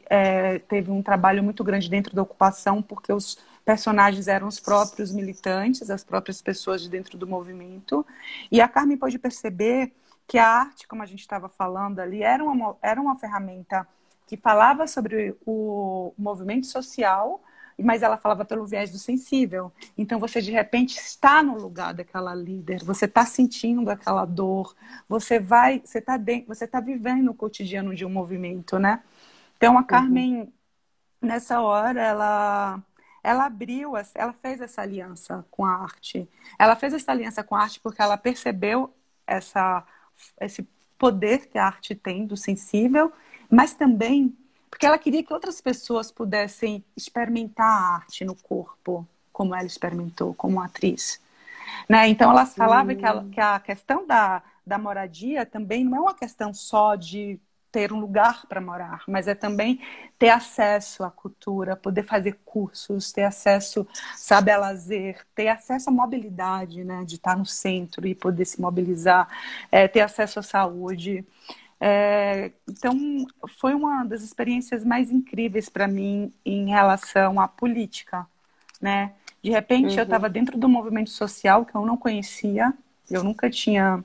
Speaker 2: teve um trabalho muito grande dentro da ocupação, porque os personagens eram os próprios militantes, as próprias pessoas de dentro do movimento. E a Carmen pôde perceber que a arte, como a gente estava falando ali, era uma ferramenta que falava sobre o movimento social, mas ela falava pelo viés do sensível. Então você de repente está no lugar daquela líder, você está sentindo aquela dor, você está vivendo o cotidiano de um movimento, né? Então a
Speaker 1: uhum,
Speaker 2: Carmen nessa hora ela fez essa aliança com a arte. Ela fez essa aliança com a arte porque ela percebeu esse poder que a arte tem do sensível, mas também porque ela queria que outras pessoas pudessem experimentar a arte no corpo, como ela experimentou como atriz. Né? Então, ela falava que a questão da moradia também não é uma questão só de ter um lugar para morar, mas é também ter acesso à cultura, poder fazer cursos, ter acesso, sabe, a lazer, ter acesso à mobilidade, né, de estar no centro e poder se mobilizar, ter acesso à saúde. Então, foi uma das experiências mais incríveis para mim em relação à política, né? De repente, eu
Speaker 1: Uhum.
Speaker 2: estava dentro do movimento social que eu não conhecia, eu nunca tinha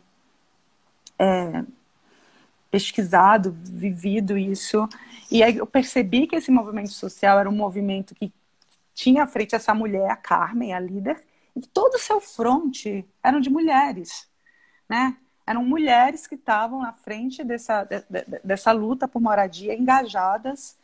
Speaker 2: pesquisado, vivido isso. E aí eu percebi que esse movimento social era um movimento que tinha à frente essa mulher, a Carmen, a líder, e todo o seu fronte eram de mulheres, né? Eram mulheres que estavam na frente dessa luta por moradia, engajadas.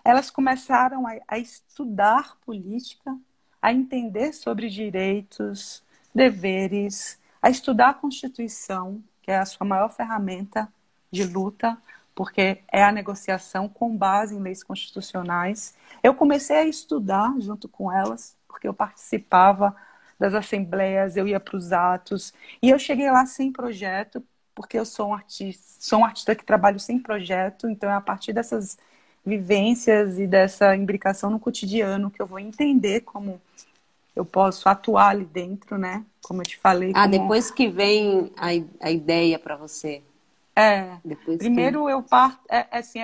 Speaker 2: Elas começaram a estudar política, a entender sobre direitos, deveres, a estudar a Constituição, que é a sua maior ferramenta de luta, porque é a negociação com base em leis constitucionais. Eu comecei a estudar junto com elas, porque eu participava das assembleias, eu ia para os atos, e eu cheguei lá sem projeto, porque eu sou um artista que trabalho sem projeto, então é a partir dessas vivências e dessa imbricação no cotidiano que eu vou entender como eu posso atuar ali dentro, né? Como eu te falei,
Speaker 1: Ah,
Speaker 2: como
Speaker 1: depois que vem a ideia para você.
Speaker 2: é,
Speaker 1: Depois que.
Speaker 2: primeiro eu parto, assim,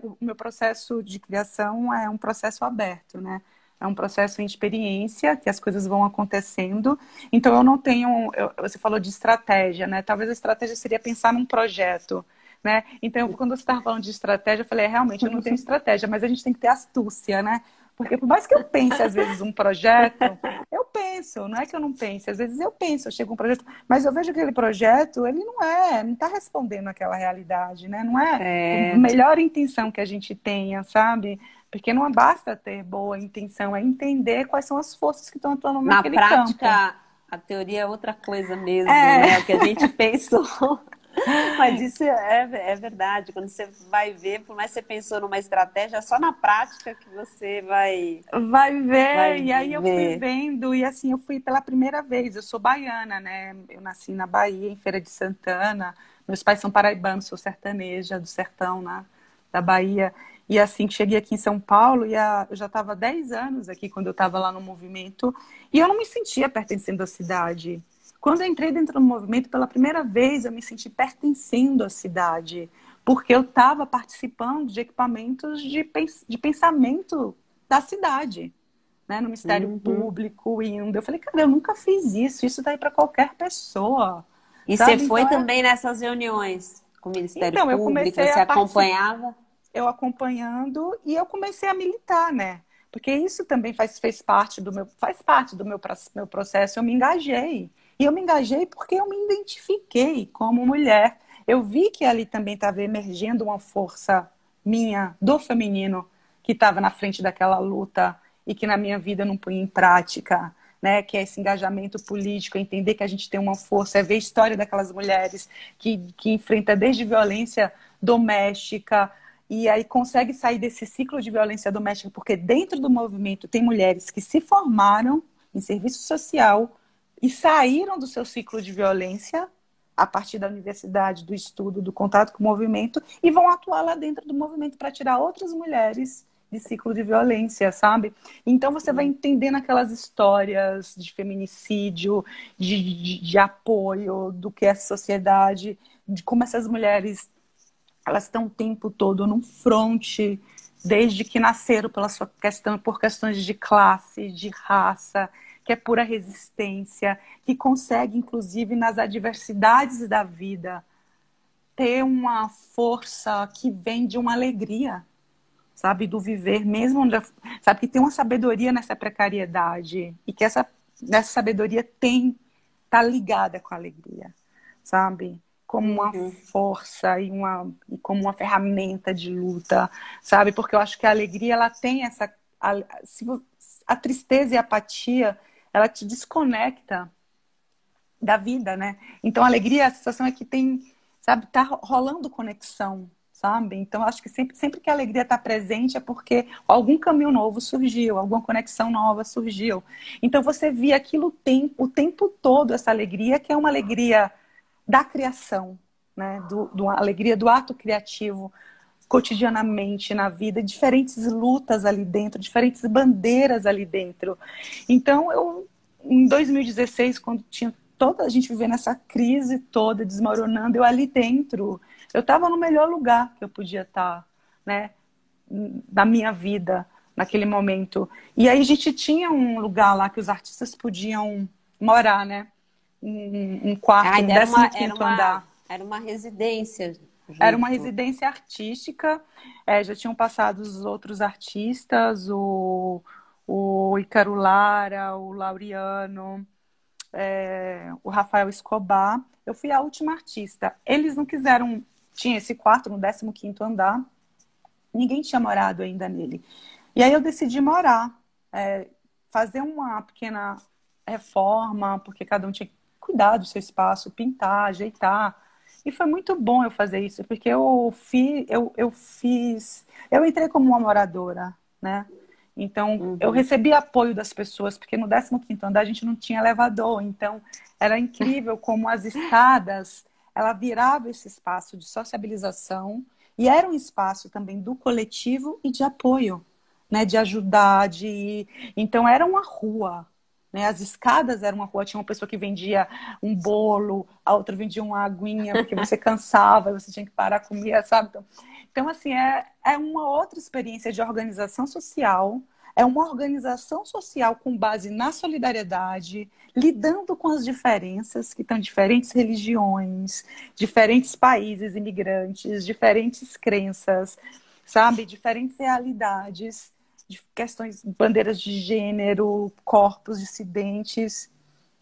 Speaker 2: o meu processo de criação é um processo aberto, né? É um processo em experiência, que as coisas vão acontecendo. Então eu não tenho, você falou de estratégia, né? Talvez a estratégia seria pensar num projeto, né? Então quando você estava falando de estratégia, eu falei, realmente eu não tenho estratégia, mas a gente tem que ter astúcia, né? Porque por mais que eu pense às vezes um projeto, eu penso, não é que eu não pense, às vezes eu penso, eu chego um projeto, mas eu vejo que aquele projeto, ele não está respondendo àquela realidade, né? Não é a
Speaker 1: É,
Speaker 2: melhor intenção que a gente tenha, sabe? Porque não basta ter boa intenção, é entender quais são as forças que estão atuando
Speaker 1: na
Speaker 2: naquele campo.
Speaker 1: prática, a teoria é outra coisa mesmo,
Speaker 2: É,
Speaker 1: né? O que a gente pensou. Mas isso é verdade. Quando você vai ver, por mais que você pensou numa estratégia, é só na prática que você
Speaker 2: vai ver,
Speaker 1: vai
Speaker 2: e aí eu fui
Speaker 1: ver.
Speaker 2: vendo, e assim, eu fui pela primeira vez, eu sou baiana, né? Eu nasci na Bahia, em Feira de Santana, meus pais são paraibanos, sou sertaneja do sertão, né? Da Bahia, e assim, cheguei aqui em São Paulo, eu já estava há 10 anos aqui, quando eu estava lá no movimento, e eu não me sentia pertencendo à cidade. Quando eu entrei dentro do movimento, pela primeira vez, eu me senti pertencendo à cidade, porque eu estava participando de equipamentos de pensamento da cidade, né, no Ministério
Speaker 1: Uhum.
Speaker 2: Público, indo. Eu falei, cara, eu nunca fiz isso daí para qualquer pessoa,
Speaker 1: E você
Speaker 2: sabe?
Speaker 1: foi também nessas reuniões com o Ministério
Speaker 2: Então eu
Speaker 1: Público,
Speaker 2: comecei
Speaker 1: você
Speaker 2: a participar,
Speaker 1: acompanhava?
Speaker 2: eu acompanhando e eu comecei a militar, né? Porque isso também faz parte do meu processo. Eu me engajei. E eu me engajei porque eu me identifiquei como mulher. Eu vi que ali também estava emergendo uma força minha, do feminino, que estava na frente daquela luta e que na minha vida eu não punha em prática. Né, que é esse engajamento político, é entender que a gente tem uma força, é ver a história daquelas mulheres que enfrenta desde violência doméstica, e aí consegue sair desse ciclo de violência doméstica, porque dentro do movimento tem mulheres que se formaram em serviço social e saíram do seu ciclo de violência a partir da universidade, do estudo, do contato com o movimento, e vão atuar lá dentro do movimento para tirar outras mulheres de ciclo de violência, sabe? Então você vai entendendo aquelas histórias de feminicídio, de apoio, do que é a sociedade, de como essas mulheres elas estão o tempo todo num fronte, desde que nasceram por questões de classe, de raça, que é pura resistência, que consegue, inclusive, nas adversidades da vida, ter uma força que vem de uma alegria, sabe, do viver, mesmo onde, sabe, que tem uma sabedoria nessa precariedade e que nessa sabedoria tá ligada com a alegria, sabe? Como uma
Speaker 1: Uhum.
Speaker 2: força e como uma ferramenta de luta, sabe? Porque eu acho que a alegria, ela tem a tristeza e a apatia, ela te desconecta da vida, né? Então, a alegria, a sensação é que tem, sabe, tá rolando conexão, sabe? Então, acho que sempre que a alegria está presente é porque algum caminho novo surgiu, alguma conexão nova surgiu. Então, você via aquilo o tempo todo, essa alegria, que é uma alegria da criação, né? Uma alegria do ato criativo, cotidianamente na vida, diferentes lutas ali dentro, diferentes bandeiras ali dentro. Então, em 2016, quando tinha toda a gente vivendo essa crise toda, desmoronando, eu ali dentro, eu estava no melhor lugar que eu podia estar, né, na minha vida, naquele momento. E aí a gente tinha um lugar lá que os artistas podiam morar, né? Um quarto, um 15º andar.
Speaker 1: Era uma residência
Speaker 2: Era uma
Speaker 1: junto.
Speaker 2: residência artística, já tinham passado os outros artistas, o Ícaro Lara, o Laureano, o Rafael Escobar. Eu fui a última artista. Eles não quiseram, tinha esse quarto no 15º andar, ninguém tinha morado ainda nele. E aí eu decidi morar, fazer uma pequena reforma, porque cada um tinha que cuidar do seu espaço, pintar, ajeitar. E foi muito bom eu fazer isso, porque eu entrei como uma moradora, né? Então, eu
Speaker 1: Uhum.
Speaker 2: recebi apoio das pessoas, porque no 15º andar a gente não tinha elevador, então era incrível como as escadas, ela virava esse espaço de sociabilização e era um espaço também do coletivo e de apoio, né? De ajudar, Então, era uma rua, né? As escadas eram uma rua, tinha uma pessoa que vendia um bolo, a outra vendia uma aguinha, porque você cansava, você tinha que parar comer, sabe? Então, assim, é uma outra experiência de organização social, é uma organização social com base na solidariedade, lidando com as diferenças, que estão diferentes religiões, diferentes países imigrantes, diferentes crenças, sabe? Diferentes realidades, de questões, bandeiras de gênero, corpos dissidentes,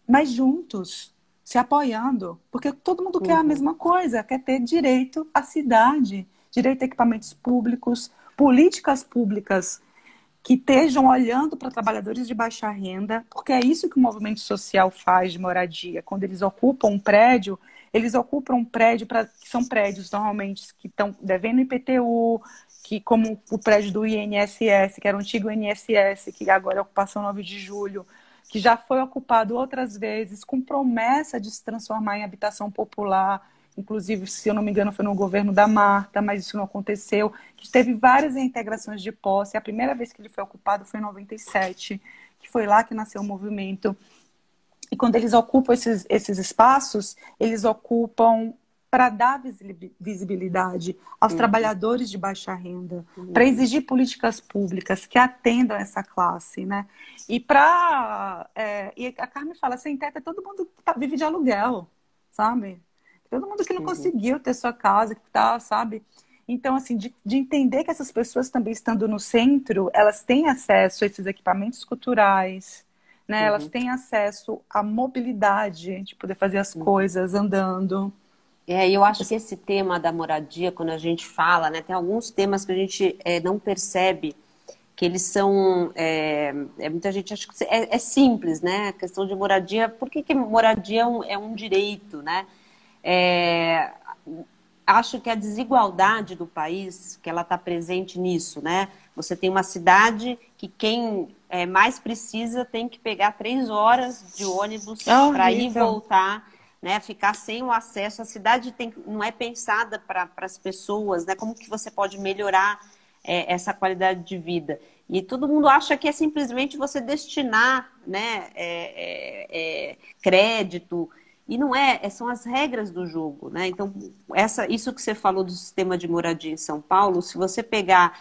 Speaker 2: mas juntos, se apoiando, porque todo mundo quer a
Speaker 1: Uhum.
Speaker 2: mesma coisa, quer ter direito à cidade, direito a equipamentos públicos, políticas públicas que estejam olhando para trabalhadores de baixa renda, porque é isso que o movimento social faz de moradia. Quando eles ocupam um prédio que são prédios normalmente que estão devendo IPTU, que como o prédio do INSS, que era o antigo INSS, que agora é a ocupação 9 de julho, que já foi ocupado outras vezes, com promessa de se transformar em habitação popular. Inclusive, se eu não me engano, foi no governo da Marta, mas isso não aconteceu. Que teve várias reintegrações de posse. A primeira vez que ele foi ocupado foi em 97, que foi lá que nasceu o movimento. E quando eles ocupam esses espaços, eles ocupam para dar visibilidade aos
Speaker 1: Uhum.
Speaker 2: trabalhadores de baixa renda, para
Speaker 1: Uhum.
Speaker 2: exigir políticas públicas que atendam essa classe, né? E a Carmen fala, sem teto é todo mundo que vive de aluguel, sabe? Todo mundo que não
Speaker 1: Uhum.
Speaker 2: conseguiu ter sua casa, que tá, sabe? Então, assim, de entender que essas pessoas também estando no centro, elas têm acesso a esses equipamentos culturais, né? Elas
Speaker 1: Uhum.
Speaker 2: têm acesso à mobilidade, de poder fazer as
Speaker 1: Uhum.
Speaker 2: coisas andando.
Speaker 1: E eu acho que esse tema da moradia, quando a gente fala, né, tem alguns temas que a gente não percebe que eles são. Muita gente acha que é simples, né? A questão de moradia. Por que moradia é um direito, né? É, acho que a desigualdade do país, que ela está presente nisso, né? Você tem uma cidade que quem mais precisa tem que pegar 3 horas de
Speaker 2: É
Speaker 1: ônibus para ir e
Speaker 2: horrível.
Speaker 1: voltar, né? Ficar sem o acesso. A cidade não é pensada para as pessoas, né? Como que você pode melhorar essa qualidade de vida? E todo mundo acha que é simplesmente você destinar, né, crédito. E não são as regras do jogo, né? Então, isso que você falou do sistema de moradia em São Paulo, se você pegar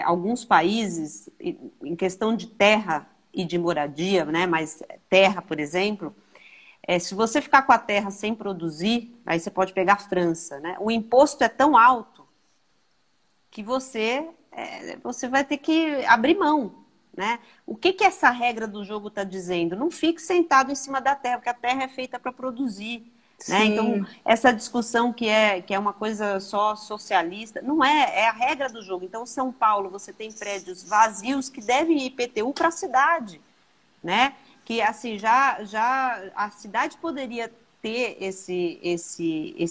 Speaker 1: alguns países, em questão de terra e de moradia, né? Mas terra, por exemplo, se você ficar com a terra sem produzir, aí você pode pegar a França, né? O imposto é tão alto que você vai ter que abrir mão, né? O que essa regra do jogo está dizendo? Não fique sentado em cima da terra, porque a terra é feita para produzir, né? Então,
Speaker 2: Sim,
Speaker 1: essa discussão que é uma coisa só socialista, não é a regra do jogo. Então, São Paulo, você tem prédios vazios que devem IPTU para a cidade, né? Que assim, já a cidade poderia ter esse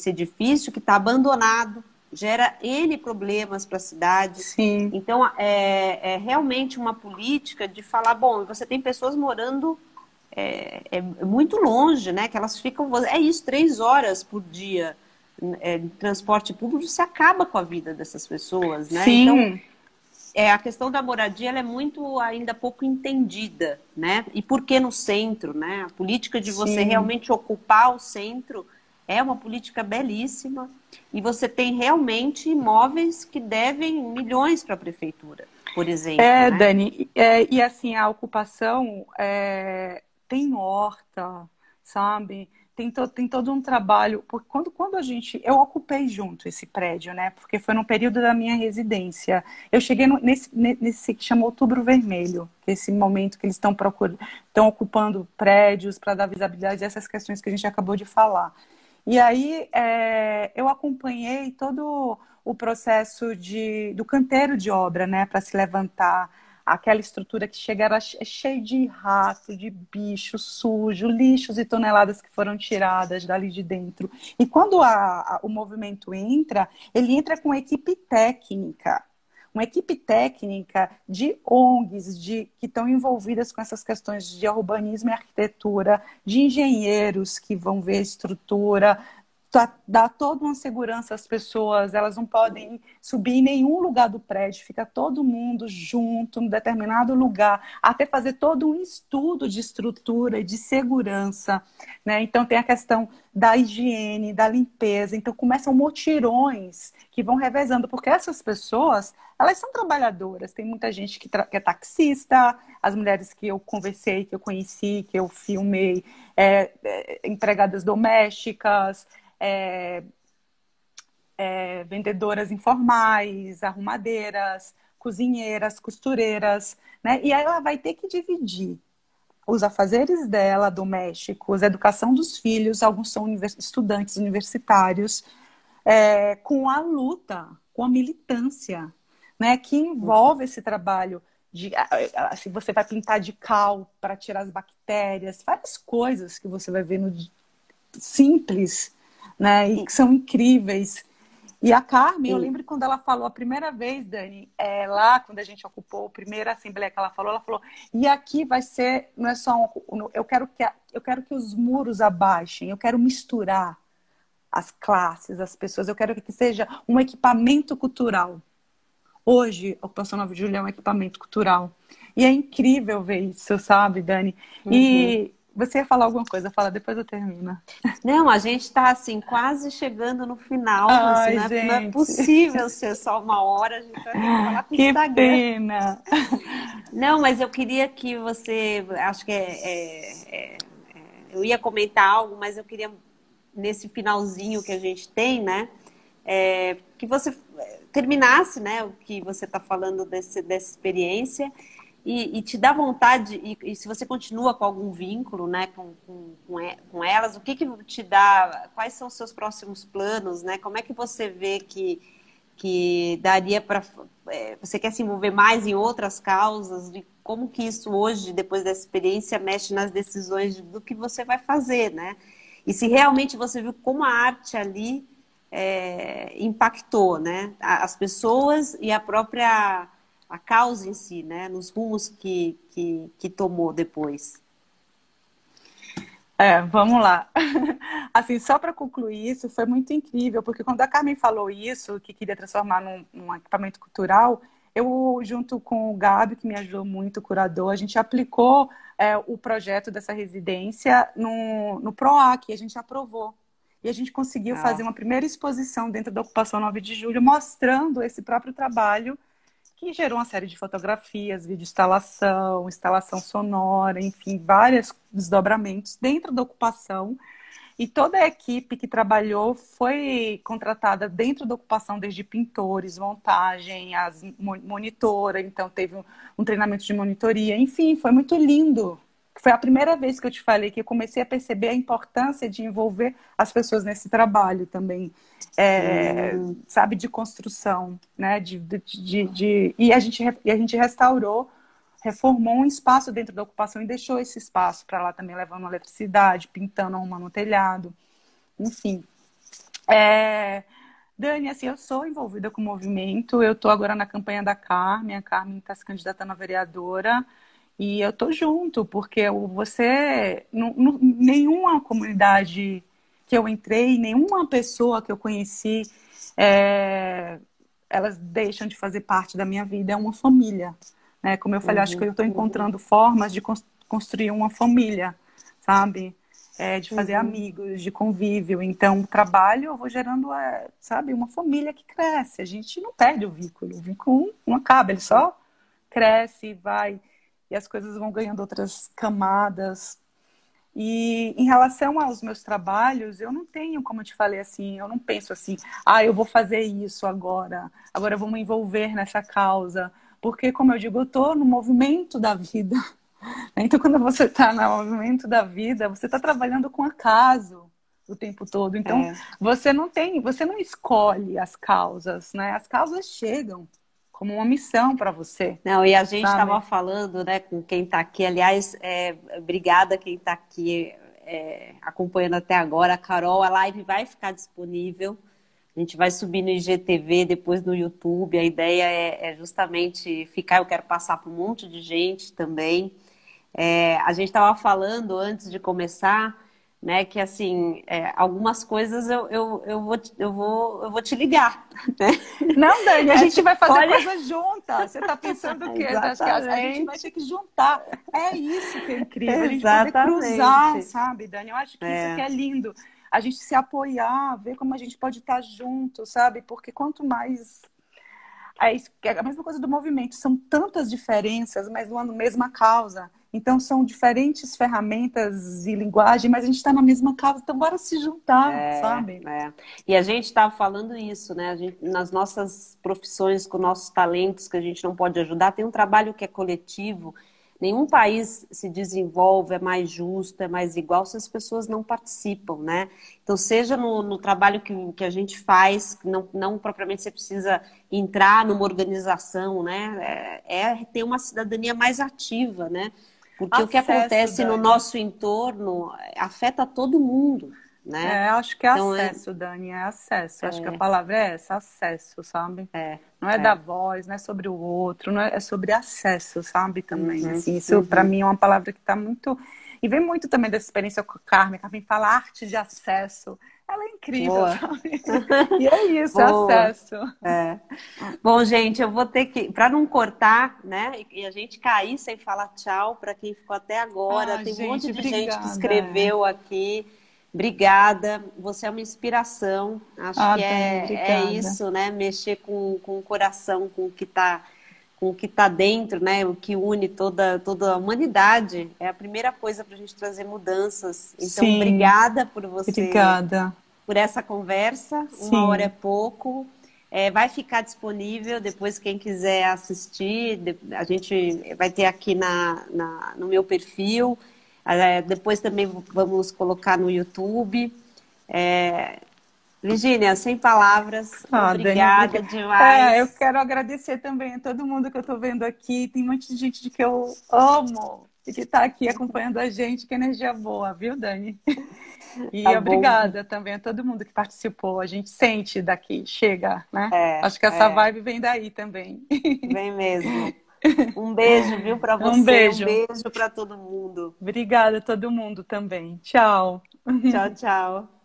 Speaker 1: edifício que está abandonado, gera N problemas para a cidade.
Speaker 2: sim,
Speaker 1: Então, é realmente uma política de falar, bom, você tem pessoas morando muito longe, né? Que elas ficam, é isso, 3 horas por dia de transporte público, você acaba com a vida dessas pessoas, né? Então,
Speaker 2: sim,
Speaker 1: a questão da moradia ela é muito ainda pouco entendida, né? E por que no centro, né? A política de você
Speaker 2: sim.
Speaker 1: realmente ocupar o centro é uma política belíssima, E você tem realmente imóveis que devem milhões para a prefeitura, por exemplo, né?
Speaker 2: Dani, e assim, a ocupação tem horta, sabe? Tem todo um trabalho, porque quando eu ocupei junto esse prédio, né? Porque foi no período da minha residência. Eu cheguei nesse que chama Outubro Vermelho, que é esse momento que eles estão ocupando prédios para dar visibilidade a essas questões que a gente acabou de falar. E aí eu acompanhei todo o processo do canteiro de obra, né, para se levantar aquela estrutura que chega era cheia de rato, de bicho sujo, lixos e toneladas que foram tiradas dali de dentro. E quando o movimento entra, ele entra com equipe técnica. Uma equipe técnica de ONGs que estão envolvidas com essas questões de urbanismo e arquitetura, de engenheiros que vão ver a estrutura, dá toda uma segurança às pessoas, elas não podem subir em nenhum lugar do prédio, fica todo mundo junto, em determinado lugar, até fazer todo um estudo de estrutura e de segurança, né? Então tem a questão da higiene, da limpeza, então começam mutirões que vão revezando, porque essas pessoas, elas são trabalhadoras, tem muita gente que é taxista, as mulheres que eu conversei, que eu conheci, que eu filmei, empregadas domésticas, vendedoras informais, arrumadeiras, cozinheiras, costureiras, né? E aí ela vai ter que dividir os afazeres dela, domésticos, a educação dos filhos, alguns são estudantes universitários, com a luta, com a militância, né? Que envolve esse trabalho se você vai pintar de cal para tirar as bactérias, várias coisas que você vai ver no simples, né? E que são incríveis. E a Carmen, eu lembro quando ela falou a primeira vez, Dani, lá quando a gente ocupou a primeira assembleia que ela falou, e aqui vai ser, não é só eu quero que os muros abaixem, eu quero misturar as classes, as pessoas, eu quero que seja um equipamento cultural. Hoje, a Ocupação 9 de Julho é um equipamento cultural. E é incrível ver isso, sabe, Dani? E você ia falar alguma coisa, fala, depois eu termino.
Speaker 1: Não, a gente está assim, quase chegando no final, assim,
Speaker 2: Ai,
Speaker 1: não é
Speaker 2: gente.
Speaker 1: possível ser só uma hora, a gente vai ter que falar com o
Speaker 2: Que
Speaker 1: Instagram.
Speaker 2: pena!
Speaker 1: Não, mas eu queria que acho que eu ia comentar algo, mas eu queria, nesse finalzinho que a gente tem, né, que você terminasse, né, o que você está falando dessa experiência e te dá vontade, e se você continua com algum vínculo, né, com elas, o que te dá, quais são os seus próximos planos, né, como é que você vê que daria para... você quer se envolver mais em outras causas, e como que isso hoje, depois dessa experiência, mexe nas decisões do que você vai fazer, né? E se realmente você viu como a arte ali impactou, né? As pessoas e a causa em si, né? Nos rumos que tomou depois.
Speaker 2: Vamos lá. Assim, só para concluir isso, foi muito incrível, porque quando a Carmen falou isso, que queria transformar num equipamento cultural, eu, junto com o Gabi, que me ajudou muito, o curador, a gente aplicou o projeto dessa residência no PROAC, e a gente aprovou. E a gente conseguiu fazer uma primeira exposição dentro da Ocupação 9 de Julho, mostrando esse próprio trabalho, que gerou uma série de fotografias, videoinstalação, instalação sonora, enfim, vários desdobramentos dentro da ocupação. E toda a equipe que trabalhou foi contratada dentro da ocupação, desde pintores, montagem, as monitora, então teve um treinamento de monitoria, enfim, foi muito lindo. Foi a primeira vez que eu te falei que eu comecei a perceber a importância de envolver as pessoas nesse trabalho também, sabe, de construção, né? E a gente restaurou, reformou um espaço dentro da ocupação e deixou esse espaço para lá também, levando eletricidade, pintando, arrumando o telhado, enfim. Dani, assim, eu sou envolvida com o movimento, eu estou agora na campanha da Carmen, a Carmen está se candidatando a vereadora, e eu tô junto, porque nenhuma comunidade que eu entrei, nenhuma pessoa que eu conheci, elas deixam de fazer parte da minha vida, é uma família. Né? Como eu falei, acho que eu estou encontrando formas de construir uma família, sabe? de fazer amigos, de convívio. Então, o trabalho eu vou gerando, sabe, uma família que cresce. A gente não perde o vínculo não acaba, ele só cresce e vai, e as coisas vão ganhando outras camadas. E em relação aos meus trabalhos, eu não tenho, como eu te falei, assim, eu não penso assim, eu vou fazer isso agora eu vou me envolver nessa causa. Porque, como eu digo, eu estou no movimento da vida. Então, quando você está no movimento da vida, você está trabalhando com acaso o tempo todo. Então, você não escolhe as causas, né? As causas chegam como uma missão para você.
Speaker 1: Não, e a gente
Speaker 2: sabe?
Speaker 1: estava falando, né, com quem está aqui. Aliás, obrigada quem está aqui acompanhando até agora. A Carol, a live vai ficar disponível. A gente vai subir no IGTV, depois no YouTube. A ideia é justamente ficar. Eu quero passar para um monte de gente também. A gente estava falando antes de começar, né, que assim, algumas coisas eu vou te ligar, né?
Speaker 2: Não, Dani, a gente vai fazer coisa junta. Você está pensando o quê?
Speaker 1: Exatamente.
Speaker 2: A gente vai ter que juntar. É isso que é incrível. A gente
Speaker 1: Exatamente.
Speaker 2: poder cruzar, sabe, Dani? Eu acho que isso que é lindo. A gente se apoiar, ver como a gente pode estar junto, sabe? Porque quanto mais... É a mesma coisa do movimento. São tantas diferenças, mas na mesma causa. Então, são diferentes ferramentas e linguagem, mas a gente está na mesma causa. Então, bora se juntar, sabe?
Speaker 1: E a gente estava falando isso, né? Nas nossas profissões, com nossos talentos que a gente não pode ajudar, tem um trabalho que é coletivo. Nenhum país se desenvolve, é mais justo, é mais igual se as pessoas não participam, né? Então, seja no trabalho que a gente faz, não propriamente você precisa entrar numa organização, né? Ter uma cidadania mais ativa, né? Porque o que acontece no nosso entorno afeta todo mundo, né?
Speaker 2: Acho que é então, acesso, Dani, é acesso. Acho que a palavra é essa, acesso, sabe? Não é da voz, não é sobre o outro, não é sobre acesso, sabe? Também, assim, isso para mim é uma palavra que está muito... E vem muito também dessa experiência com a Carmen. A Carmen fala arte de acesso. Ela é incrível, sabe? E é isso, acesso.
Speaker 1: Bom, gente, eu vou ter que... Para não cortar, né? E a gente cair sem falar tchau para quem ficou até agora. Tem um monte de gente que escreveu aqui. Obrigada. Você é uma inspiração. Acho que é isso, né? Mexer com o coração, com o que tá dentro, né? O que une toda a humanidade. É a primeira coisa para a gente trazer mudanças. Então, obrigada por você.
Speaker 2: Obrigada.
Speaker 1: Por essa conversa. Uma hora é pouco. Vai ficar disponível depois quem quiser assistir. A gente vai ter aqui no meu perfil. Depois também vamos colocar no YouTube. Virgínia, sem palavras, obrigada
Speaker 2: Dani,
Speaker 1: demais.
Speaker 2: Eu quero agradecer também a todo mundo que eu estou vendo aqui. Tem um monte de gente que eu amo e que está aqui acompanhando a gente. Que energia boa, viu, Dani? E obrigada também a todo mundo que participou. A gente sente daqui, chega, né? Acho que essa vibe vem daí também.
Speaker 1: Vem mesmo. Um beijo, viu, para você.
Speaker 2: Um beijo
Speaker 1: para todo mundo.
Speaker 2: Obrigada a todo mundo também. Tchau.
Speaker 1: Tchau, tchau.